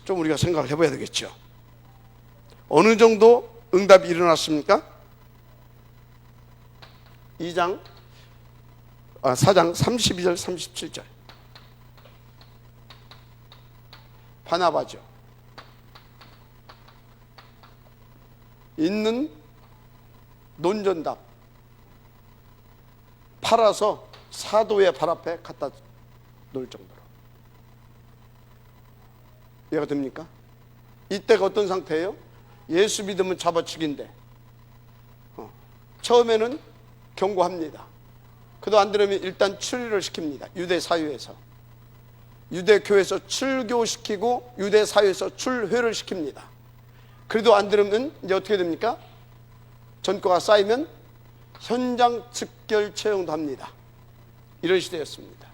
Speaker 1: 좀 우리가 생각을 해봐야 되겠죠. 어느 정도 응답이 일어났습니까? 4장 32절 37절. 바나바죠. 있는 논전답 팔아서 사도의 발 앞에 갖다 놓을 정도로. 이해가 됩니까? 이때가 어떤 상태예요? 예수 믿으면 잡아치기인데 처음에는 경고합니다. 그도 안 들으면 일단 출의를 시킵니다. 유대 사회에서, 유대 교회에서 출교시키고 유대 사회에서 출회를 시킵니다. 그래도 안 들으면 이제 어떻게 됩니까? 전과가 쌓이면 현장 즉결 채용도 합니다. 이런 시대였습니다.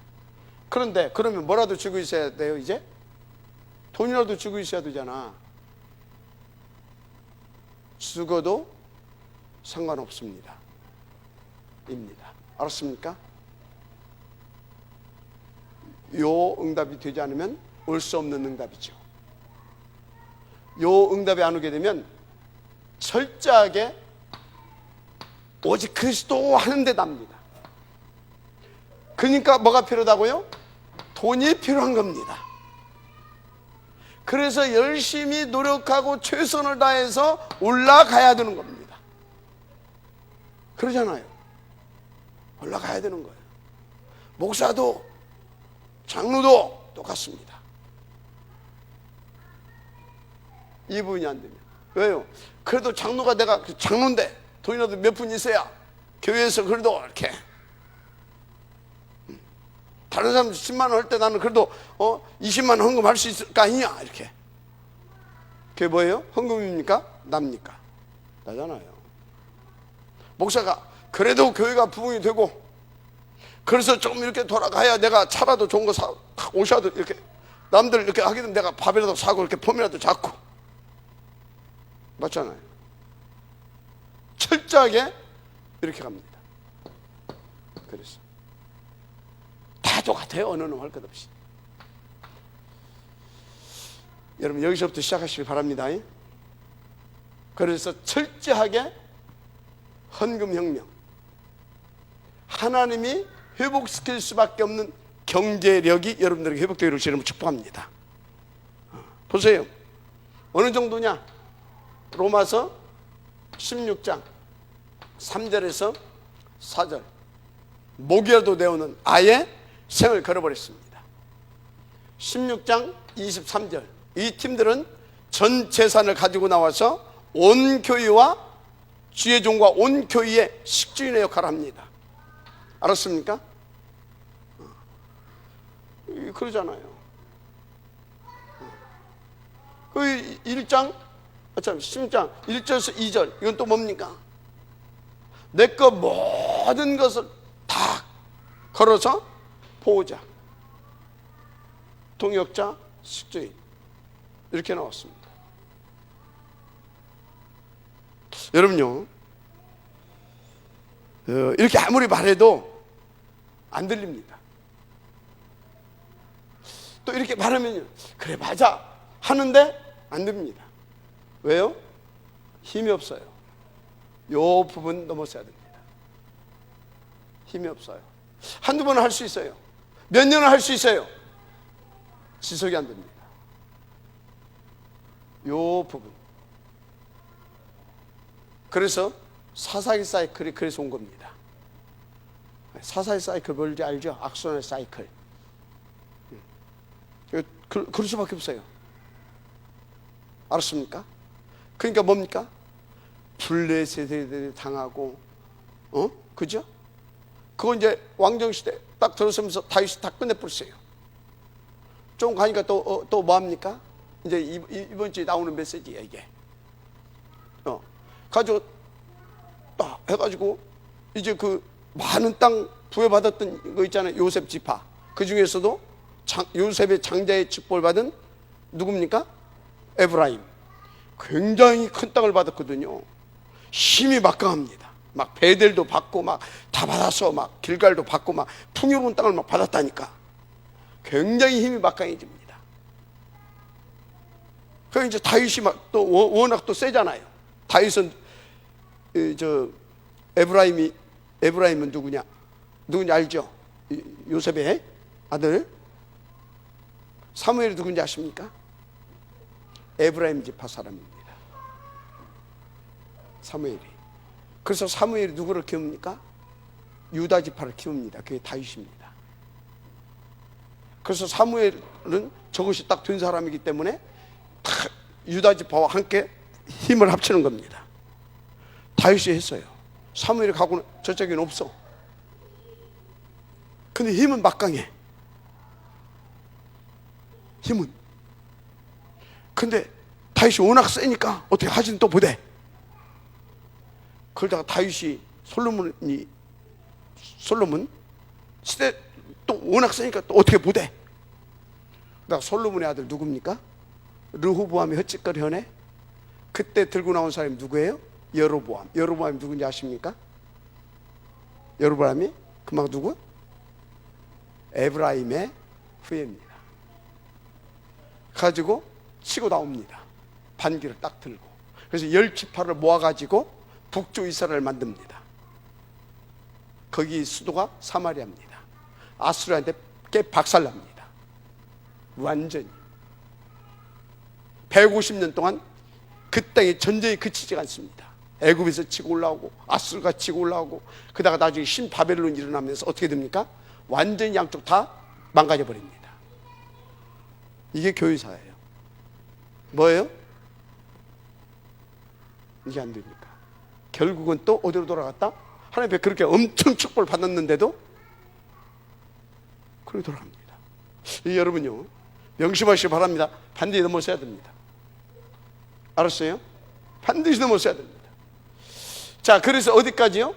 Speaker 1: 그런데 그러면 뭐라도 주고 있어야 돼요? 이제 돈이라도 주고 있어야 되잖아. 죽어도 상관없습니다. 입니다. 알았습니까? 요 응답이 되지 않으면 올 수 없는 응답이죠. 요 응답이 안 오게 되면 철저하게 오직 그리스도 하는 데 납니다. 그러니까 뭐가 필요하다고요? 돈이 필요한 겁니다. 그래서 열심히 노력하고 최선을 다해서 올라가야 되는 겁니다. 그러잖아요. 올라가야 되는 거예요. 목사도 장로도 똑같습니다. 이 부분이 안 되면. 왜요? 그래도 장로가 내가 장로인데 돈이라도 몇 푼 있어야 교회에서 그래도 이렇게 다른 사람 10만 원 할 때 나는 그래도 20만 원 헌금할 수 있을 거 아니냐 이렇게. 그게 뭐예요? 헌금입니까? 납니까? 나잖아요. 목사가 그래도 교회가 부흥이 되고 그래서 좀 이렇게 돌아가야 내가 차라도 좋은 거 사, 옷이라도 이렇게 남들 이렇게 하게 되면 내가 밥이라도 사고 이렇게 폼이라도 잡고. 맞잖아요. 철저하게 이렇게 갑니다. 그래서 다 똑같아요. 어느 놈 할 것 없이. 여러분 여기서부터 시작하시길 바랍니다. 그래서 철저하게 헌금혁명, 하나님이 회복시킬 수밖에 없는 경제력이 여러분들에게 회복되기를 주님을 축복합니다. 보세요. 어느 정도냐? 로마서 16장 3절에서 4절. 목이라도 내오는 아예 생을 걸어버렸습니다. 16장 23절. 이 팀들은 전 재산을 가지고 나와서 온 교회와 주의 종과 온 교회의 식주인의 역할을 합니다. 알았습니까? 그러잖아요. 그 1장 16장 1절에서 2절. 이건 또 뭡니까? 내 것 모든 것을 다 걸어서 보호자, 동역자, 식주인 이렇게 나왔습니다. 여러분요, 이렇게 아무리 말해도 안 들립니다. 또 이렇게 말하면 그래 맞아 하는데 안 됩니다. 왜요? 힘이 없어요. 요 부분 넘어서야 됩니다. 힘이 없어요. 한두 번은 할 수 있어요. 몇 년은 할 수 있어요. 지속이 안 됩니다. 요 부분. 그래서 사사기 사이클이 그래서 온 겁니다. 사사기 사이클 뭔지 알죠? 악순환의 사이클. 그럴 수밖에 없어요. 알았습니까? 그러니까 뭡니까? 블레셋에 당하고, 그죠? 그거 이제 왕정시대 딱 들어서면서 다윗이 다 끝내버렸어요. 좀 가니까 또 뭐 합니까? 이제 이번 주에 나오는 메시지야 이게. 가지고 딱 해가지고 이제 그 많은 땅 부여받았던 거 있잖아요. 요셉 지파. 그 중에서도 요셉의 장자의 축복을 받은 누굽니까? 에브라임. 굉장히 큰 땅을 받았거든요. 힘이 막강합니다. 막 베델도 받고 막 다 받아서 막 길갈도 받고 막 풍요로운 땅을 막 받았다니까. 굉장히 힘이 막강해집니다. 그 이제 다윗이 막 또 워낙 또 세잖아요. 다윗은 에브라임은 누구냐 알죠? 요셉의 아들 사무엘이 누군지 아십니까? 에브라임 지파 사람입니다. 사무엘이. 그래서 사무엘이 누구를 키웁니까? 유다 지파를 키웁니다. 그게 다윗입니다. 그래서 사무엘은 저것이 딱 된 사람이기 때문에 딱 유다 지파와 함께 힘을 합치는 겁니다. 다윗이 했어요. 사무엘이 가고는 저쪽에는 없어. 근데 힘은 막강해. 힘은. 근데 다윗이 워낙 세니까 어떻게 하지는 또 못해. 그러다가 다윗이 솔로몬 시대 또 워낙 세니까 또 어떻게 못해. 그러다가 솔로몬의 아들 누굽니까? 르호보암이 헛짓거리하네. 그때 들고 나온 사람이 누구예요? 여로보암. 여로보암이 누군지 아십니까? 여로보암이 금방 누구? 에브라임의 후예입니다. 가지고 치고 나옵니다. 반기를 딱 들고. 그래서 10지파를 모아가지고 북쪽 이스라엘을 만듭니다. 거기 수도가 사마리아입니다. 아수르한테 깨 박살납니다. 완전히 150년 동안 그 땅에 전쟁이 그치지 않습니다. 애굽에서 치고 올라오고 아수르가 치고 올라오고, 그다가 나중에 신바벨론이 일어나면서 어떻게 됩니까? 완전히 양쪽 다 망가져 버립니다. 이게 교회사예요. 뭐예요? 이게 안 됩니까? 결국은 또 어디로 돌아갔다? 하나님 앞에 그렇게 엄청 축복을 받았는데도 그렇게 돌아갑니다. 여러분요, 명심하시기 바랍니다. 반드시 넘어서야 됩니다. 알았어요? 반드시 넘어서야 됩니다. 자, 그래서 어디까지요?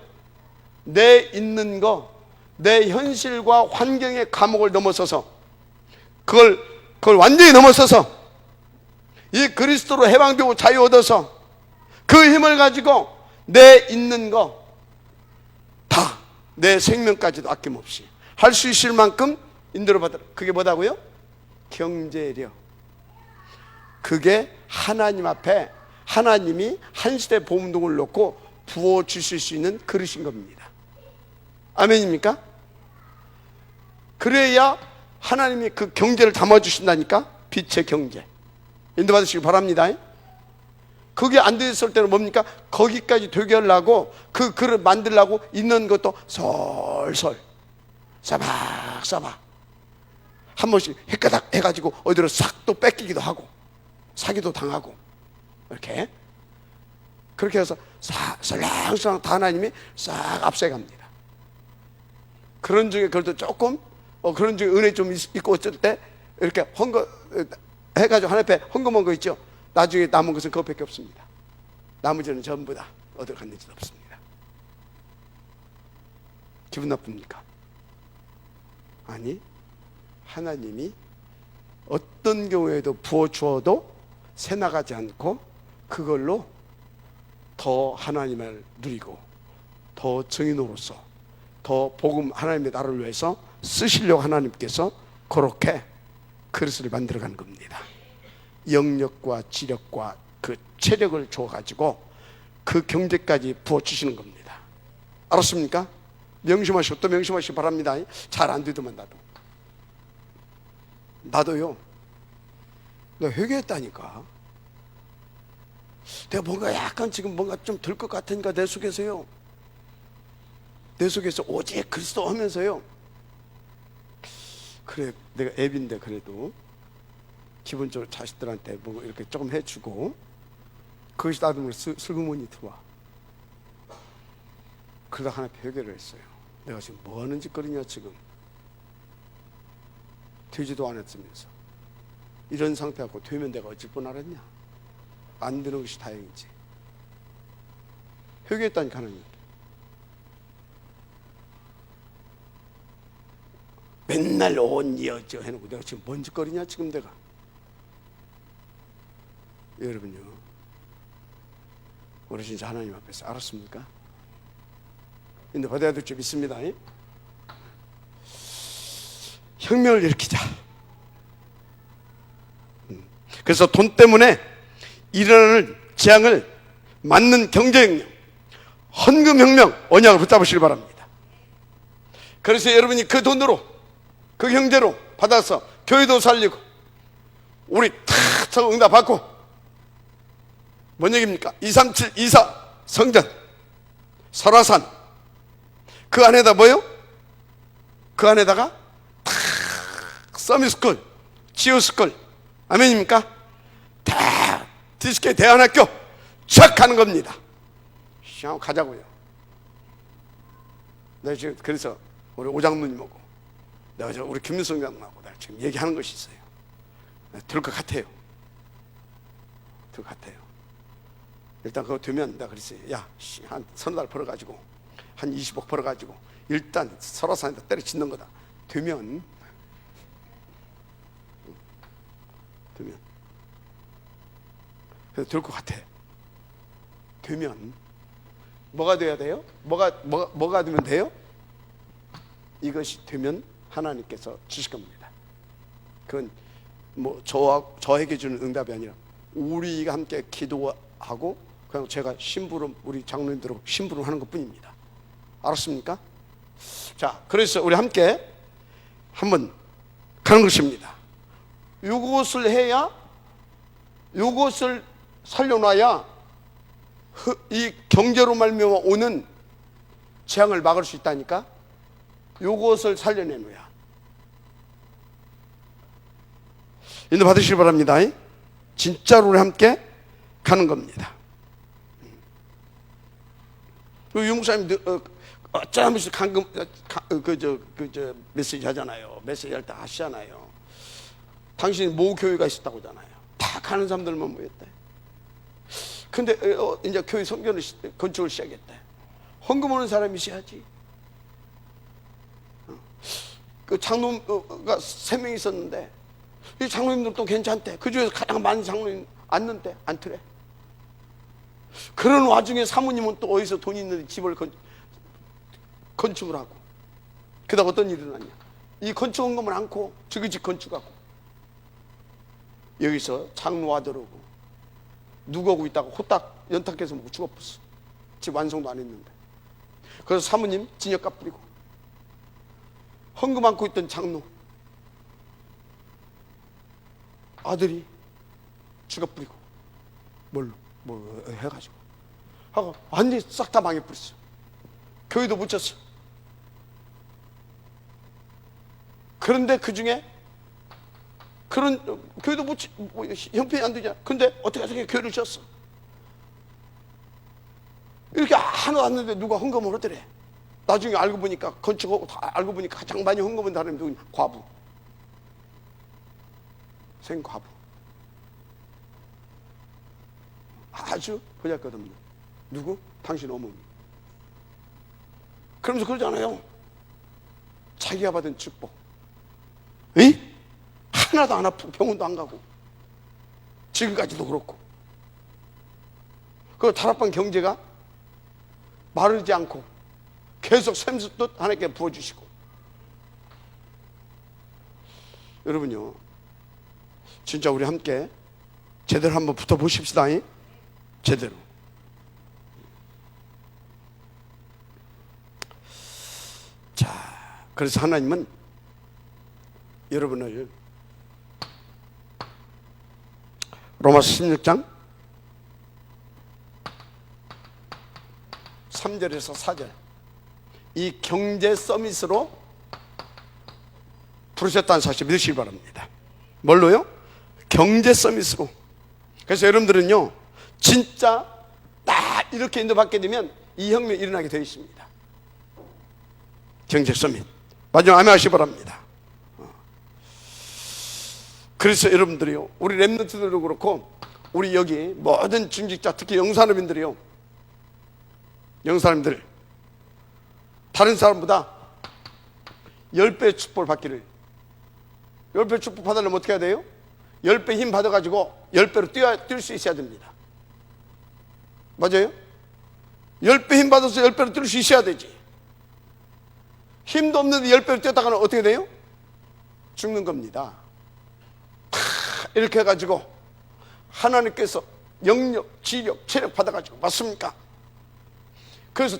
Speaker 1: 내 있는 거, 내 현실과 환경의 감옥을 넘어서서 그걸 완전히 넘어서서 이 그리스도로 해방되고 자유 얻어서 그 힘을 가지고 내 있는 거 다, 내 생명까지도 아낌없이 할 수 있을 만큼 인도를 받으라. 그게 뭐다고요? 경제력. 그게 하나님 앞에 하나님이 한 시대 보험동을 놓고 부어 주실 수 있는 그릇인 겁니다. 아멘입니까? 그래야 하나님이 그 경제를 담아주신다니까. 빛의 경제 인도받으시기 바랍니다. 그게 안 됐을 때는 뭡니까? 거기까지 되게 하려고 그 그릇 만들려고 있는 것도 솔솔 싸박싸박 한 번씩 헷가닥 해가지고 어디로 싹 또 뺏기기도 하고 사기도 당하고 이렇게 그렇게 해서 설랑설랑 다 하나님이 싹 앞서 갑니다. 그런 중에 그래도 조금 그런 중에 은혜 좀 있고 어쩔 때 이렇게 헌거 해가지고 하나님 앞에 헌금한 거 있죠. 나중에 남은 것은 그것밖에 없습니다. 나머지는 전부 다 어디로 갔는지도 없습니다. 기분 나쁩니까? 아니, 하나님이 어떤 경우에도 부어주어도 새나가지 않고 그걸로 더 하나님을 누리고 더 증인으로서 더 복음 하나님의 나라를 위해서 쓰시려고 하나님께서 그렇게 그릇을 만들어가는 겁니다. 영력과 지력과 그 체력을 줘가지고 그 경제까지 부어주시는 겁니다. 알았습니까? 명심하시고 또 명심하시기 바랍니다. 잘 안 되더만 나도요. 나 회개했다니까. 내가 뭔가 약간 지금 뭔가 좀 들 것 같으니까 내 속에서 오직 그리스도 하면서요. 그래, 내가 앱인데 그래도 기본적으로 자식들한테 뭐 이렇게 조금 해주고 그것이 나도 슬그머니 들어와. 그러다 하나 회개를 했어요. 내가 지금 뭐 하는 짓거리냐 지금. 되지도 않았으면서 이런 상태 갖고 되면 내가 어쩔 뻔 알았냐? 안 되는 것이 다행이지. 회개했다니까 하나님. 맨날 언니 어쩌 해놓고 내가 지금 뭔 짓거리냐 지금 내가. 여러분요, 우리 진짜 하나님 앞에서 알았습니까? 근데 받아야 될 점 있습니다. 혁명을 일으키자. 그래서 돈 때문에 일어나는 재앙을 막는 경제혁명, 헌금혁명 언약을 붙잡으시길 바랍니다. 그래서 여러분이 그 돈으로, 그 경제로 받아서 교회도 살리고 우리 탁 응답 받고, 뭔 얘기입니까? 237, 24 성전, 설화산, 그 안에다 뭐요? 그 안에다가 탁 서미스쿨, 지오스쿨, 아멘입니까? 다 디스케 대안학교 척 하는 겁니다. 한번 가자고요. 내가 지금 그래서 우리 오장로님하고 내가 우리 김민성 장로하고 내가 지금 얘기하는 것이 있어요. 될 것 같아요. 될 것 같아요. 일단 그거 되면 내가 그랬어요. 야, 한 서너 달 벌어가지고 한 20억 벌어가지고 일단 설화산에다 때려짓는 거다. 되면 그래서 될 것 같아. 되면 뭐가 돼야 돼요? 뭐가 되면 돼요? 이것이 되면 하나님께서 주실 겁니다. 그건 뭐 저에게 주는 응답이 아니라 우리가 함께 기도하고 그냥 제가 심부름, 우리 장로님들하고 심부름하는 것뿐입니다. 알았습니까? 자, 그래서 우리 함께 한번 가는 것입니다. 이것을 해야, 이것을 살려놔야 이 경제로 말미암아 오는 재앙을 막을 수 있다니까. 이것을 살려내놓아야. 인도 받으시기 바랍니다. 진짜로 우리 함께 가는 겁니다. 유목사님 어쩌면서 강금 메시지 하잖아요. 메시지 할 때 하시잖아요. 당신이 모 교회가 있었다고 하잖아요. 다 가는 사람들만 모였대. 근데 이제 교회 성전을 건축을 시작했대. 헌금 오는 사람이 있어야지. 그 장로가 3명 있었는데 이 장로님들도 괜찮대. 그 중에서 가장 많은 장로님 앉는데 않더래. 그런 와중에 사모님은 또 어디서 돈이 있는데 집을 건축을 하고, 그다음 어떤 일이 일어났냐? 이 건축 헌금을 않고 저기 집 건축하고 여기서 장로 와들어오고 누구 오고 있다가 호딱 연탁해서 먹고 죽어버렸어. 집 완성도 안 했는데. 그래서 사모님 진역값 뿌리고, 헌금 안고 있던 장로 아들이 죽어 뿌리고, 뭘로 뭐 해가지고 하고 완전히 싹 다 망해버렸어. 교회도 묻혔어. 그런데 그 중에 그런 교회도 형편이 안 되잖아. 근데 어떻게 교회를 지었어? 이렇게 하나 왔는데 누가 헌금을 하더래. 나중에 알고 보니까 건축하고 알고 보니까 가장 많이 헌금한 사람이 누구냐? 과부. 생과부. 아주 보잘것없는 누구? 당신 어머니. 그러면서 그러잖아요. 자기가 받은 축복, 에이? 하나도 안 아프고 병원도 안 가고 지금까지도 그렇고, 그 다락방 경제가 마르지 않고 계속 샘솟듯 하나님께 부어주시고. 여러분요, 진짜 우리 함께 제대로 한번 붙어보십시다. 제대로. 자, 그래서 하나님은 여러분을 로마서 16장 3절에서 4절 이 경제 서밋으로 부르셨다는 사실 믿으시기 바랍니다. 뭘로요? 경제 서밋으로. 그래서 여러분들은요, 진짜 딱 이렇게 인도받게 되면 이 혁명이 일어나게 되어 있습니다. 경제 서밋. 마지막 아멘 하시기 바랍니다. 그래서 여러분들이요, 우리 랩런트들도 그렇고 우리 여기 모든 중직자, 특히 영산업인들이요, 영산업인들 다른 사람보다 10배의 축복을 받기를, 10배 축복 받으려면 어떻게 해야 돼요? 10배 힘 받아가지고 10배로 뛸 수 있어야 됩니다. 맞아요? 10배 힘 받아서 10배로 뛸 수 있어야 되지. 힘도 없는데 10배로 뛰었다가는 어떻게 돼요? 죽는 겁니다. 이렇게 해가지고 하나님께서 영력, 지력, 체력 받아가지고, 맞습니까? 그래서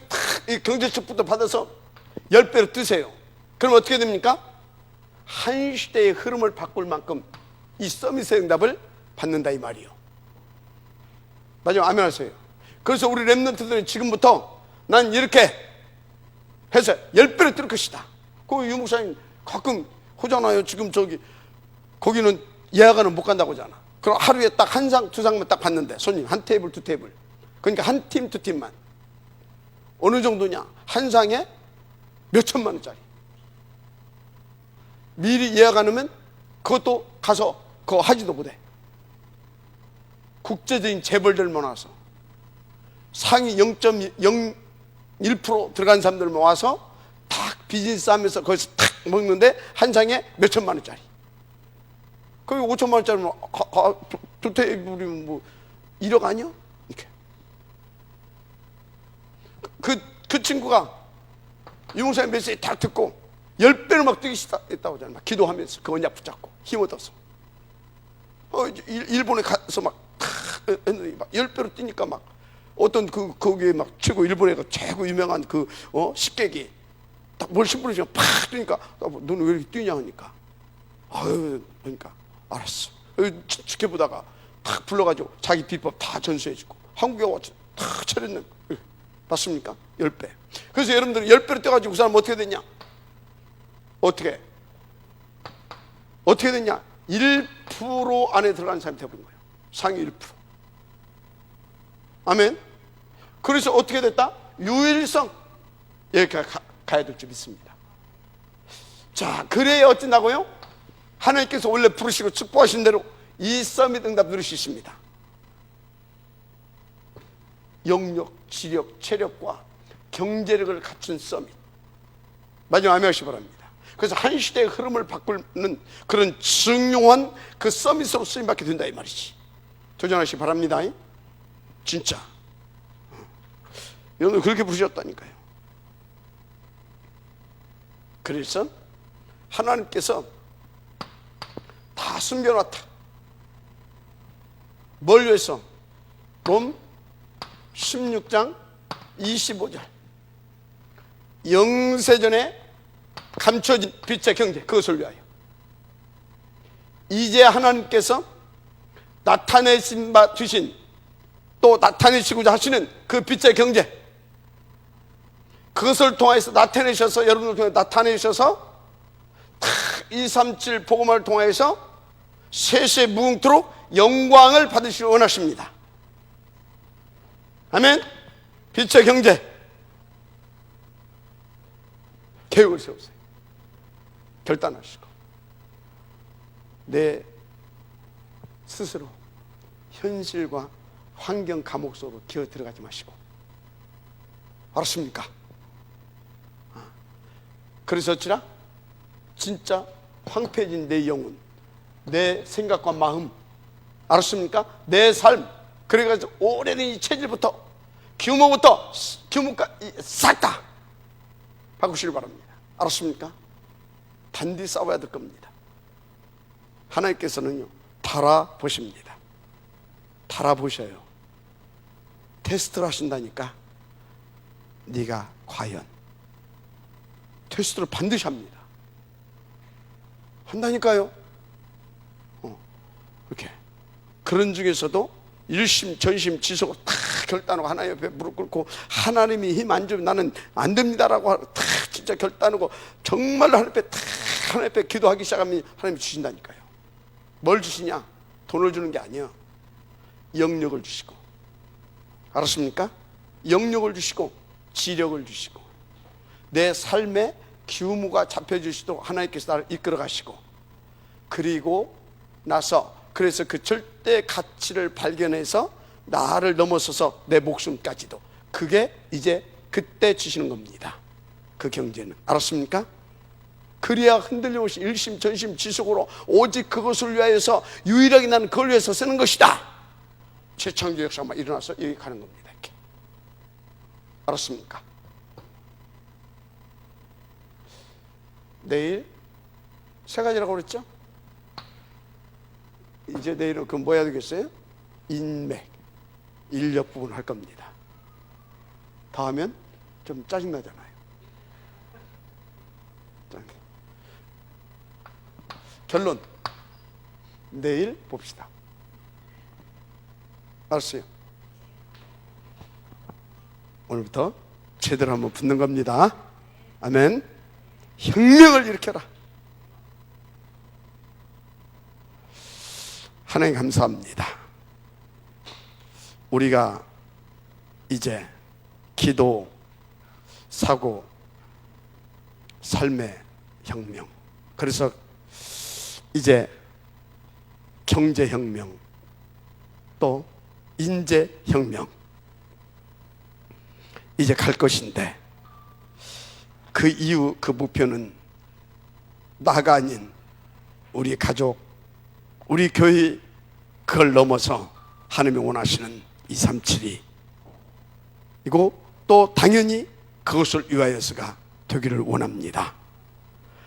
Speaker 1: 이 경제축복도 받아서 10배로 뜨세요. 그럼 어떻게 됩니까? 한 시대의 흐름을 바꿀 만큼 이 서밋의 응답을 받는다 이 말이요. 마지막 아멘 하세요. 그래서 우리 랩런트들은 지금부터 난 이렇게 해서 10배로 뜰 것이다. 그 유목사님 가끔 하잖아요. 지금 저기 거기는 예약하는 못 간다고 하잖아. 그럼 하루에 딱 한 상, 두 상만 딱 받는데, 손님 한 테이블, 두 테이블. 그러니까 한 팀, 두 팀만. 어느 정도냐? 한 상에 몇 천만 원짜리. 미리 예약 안 하면 그것도 가서 그거 하지도 못해. 국제적인 재벌들 모아서 상위 0.01% 들어간 사람들 모아서 딱 비즈니스 하면서 거기서 탁 먹는데 한 상에 몇 천만 원짜리. 거기 5천만 원짜리면 두 테이블이면 뭐 1억 아니야? 이렇게. 그 친구가 유목사님 메시지 딱 듣고 10배로 막 뛰기 시작했다고 하잖아요. 막 기도하면서 그 언약 붙잡고 힘 얻어서. 일본에 가서 막 10배로 뛰니까 막 어떤 거기에 막 최고 일본에 최고 유명한 식객이 딱 뭘 심부르시면 팍 뛰니까 너는 왜 이렇게 뛰냐 하니까 그러니까 알았어. 지켜보다가 탁 불러가지고 자기 비법 다 전수해주고 한국에 와서 탁 차렸는 거. 맞습니까? 10배. 그래서 여러분들은 10배로 뛰어가지고 그 사람 어떻게 됐냐? 어떻게 됐냐? 1% 안에 들어가는 사람이 되어버린 거예요. 상위 1%. 아멘. 그래서 어떻게 됐다? 유일성. 여기까지 가야 될 줄 믿습니다. 자, 그래야 어쩐다고요? 하나님께서 원래 부르시고 축복하신 대로 이 서밋 응답 누릴 수 있습니다. 영력, 지력, 체력과 경제력을 갖춘 서밋. 마지막 아멘 하시기 바랍니다. 그래서 한 시대의 흐름을 바꾸는 그런 중요한 그 서밋으로 쓰임받게 된다 이 말이지. 도전하시기 바랍니다. 진짜 여러분 그렇게 부르셨다니까요. 그래서 하나님께서 다 숨겨놨다. 뭘 위해서? 롬 16장 25절 영세전에 감춰진 빛의 경제, 그것을 위하여 이제 하나님께서 나타내신 바 주신 또 나타내시고자 하시는 그 빛의 경제, 그것을 통해서 나타내셔서 여러분을 통해 나타내셔서 237 복음을 통해서 세세 무궁토록 영광을 받으시기 원하십니다. 아멘. 빛의 경제 계획을 세우세요. 결단하시고 내 스스로 현실과 환경 감옥 속으로 기어 들어가지 마시고, 알았습니까? 그래서 어찌라? 진짜 황폐해진 내 영혼, 내 생각과 마음, 알았습니까? 내 삶, 그래가지고 오래된 이 체질부터 규모까지 싹 다 바꾸시길 바랍니다. 알았습니까? 단디 싸워야 될 겁니다. 하나님께서는요 달아보십니다. 달아보셔요. 테스트를 하신다니까. 네가 과연, 테스트를 반드시 합니다. 한다니까요. 이렇게 그런 중에서도 일심 전심 지속을 다 결단하고 하나님 옆에 무릎 꿇고 하나님이 힘 안 주면 나는 안 됩니다라고 다 진짜 결단하고 정말로 하나님 앞에 기도하기 시작하면 하나님이 주신다니까요. 뭘 주시냐? 돈을 주는 게 아니에요. 영력을 주시고, 알았습니까? 영력을 주시고 지력을 주시고 내 삶의 규모가 잡혀주시도록 하나님께서 나를 이끌어 가시고, 그리고 나서 그래서 그 절대 가치를 발견해서 나를 넘어서서 내 목숨까지도, 그게 이제 그때 주시는 겁니다. 그 경제는. 알았습니까? 그래야 흔들림 없이 일심 전심 지속으로 오직 그것을 위하여서 유일하게 나는 그걸 위해서 쓰는 것이다. 최창조 역사가 일어나서 여기 가는 겁니다. 이렇게. 알았습니까? 내일 세 가지라고 그랬죠? 이제 내일은 그 뭐 해야 되겠어요? 인맥, 인력 부분 할 겁니다. 다 하면 좀 짜증나잖아요. 결론, 내일 봅시다. 알았어요? 오늘부터 제대로 한번 붙는 겁니다. 아멘. 혁명을 일으켜라. 하나님 감사합니다. 우리가 이제 기도, 사고, 삶의 혁명, 그래서 이제 경제혁명, 또 인재혁명 이제 갈 것인데, 그 이후 그 목표는 나가 아닌 우리 가족, 우리 교회, 그걸 넘어서 하나님이 원하시는 237이 이고 또 당연히 그것을 위하여서가 되기를 원합니다.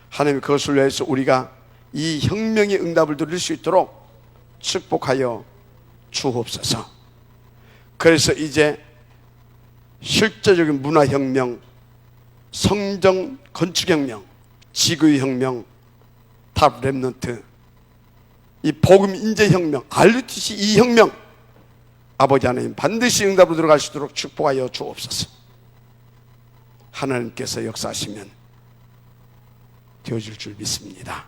Speaker 1: 하나님, 그것을 위해서 우리가 이 혁명의 응답을 누릴 수 있도록 축복하여 주옵소서. 그래서 이제 실제적인 문화혁명, 성정 건축혁명, 지구의 혁명, 탑 랩넌트, 이 복음 인재혁명, RUTC 이 혁명, 아버지 하나님 반드시 응답으로 들어갈 수 있도록 축복하여 주옵소서. 하나님께서 역사하시면 되어질 줄 믿습니다.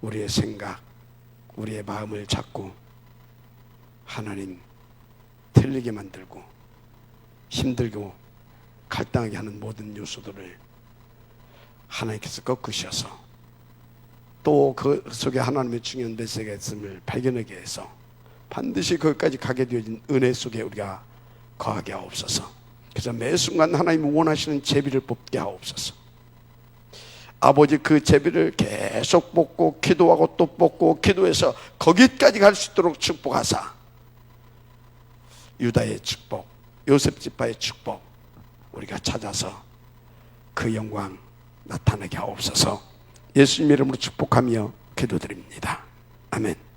Speaker 1: 우리의 생각, 우리의 마음을 잡고 하나님 틀리게 만들고 힘들고 갈등하게 하는 모든 요소들을 하나님께서 꺾으셔서 또 그 속에 하나님의 중요한 메시지가 있음을 발견하게 해서 반드시 거기까지 가게 되어진 은혜 속에 우리가 거하게 하옵소서. 그래서 매 순간 하나님이 원하시는 제비를 뽑게 하옵소서. 아버지, 그 제비를 계속 뽑고 기도하고 또 뽑고 기도해서 거기까지 갈 수 있도록 축복하사 유다의 축복, 요셉 지파의 축복 우리가 찾아서 그 영광 나타나게 하옵소서. 예수님 이름으로 축복하며 기도드립니다. 아멘.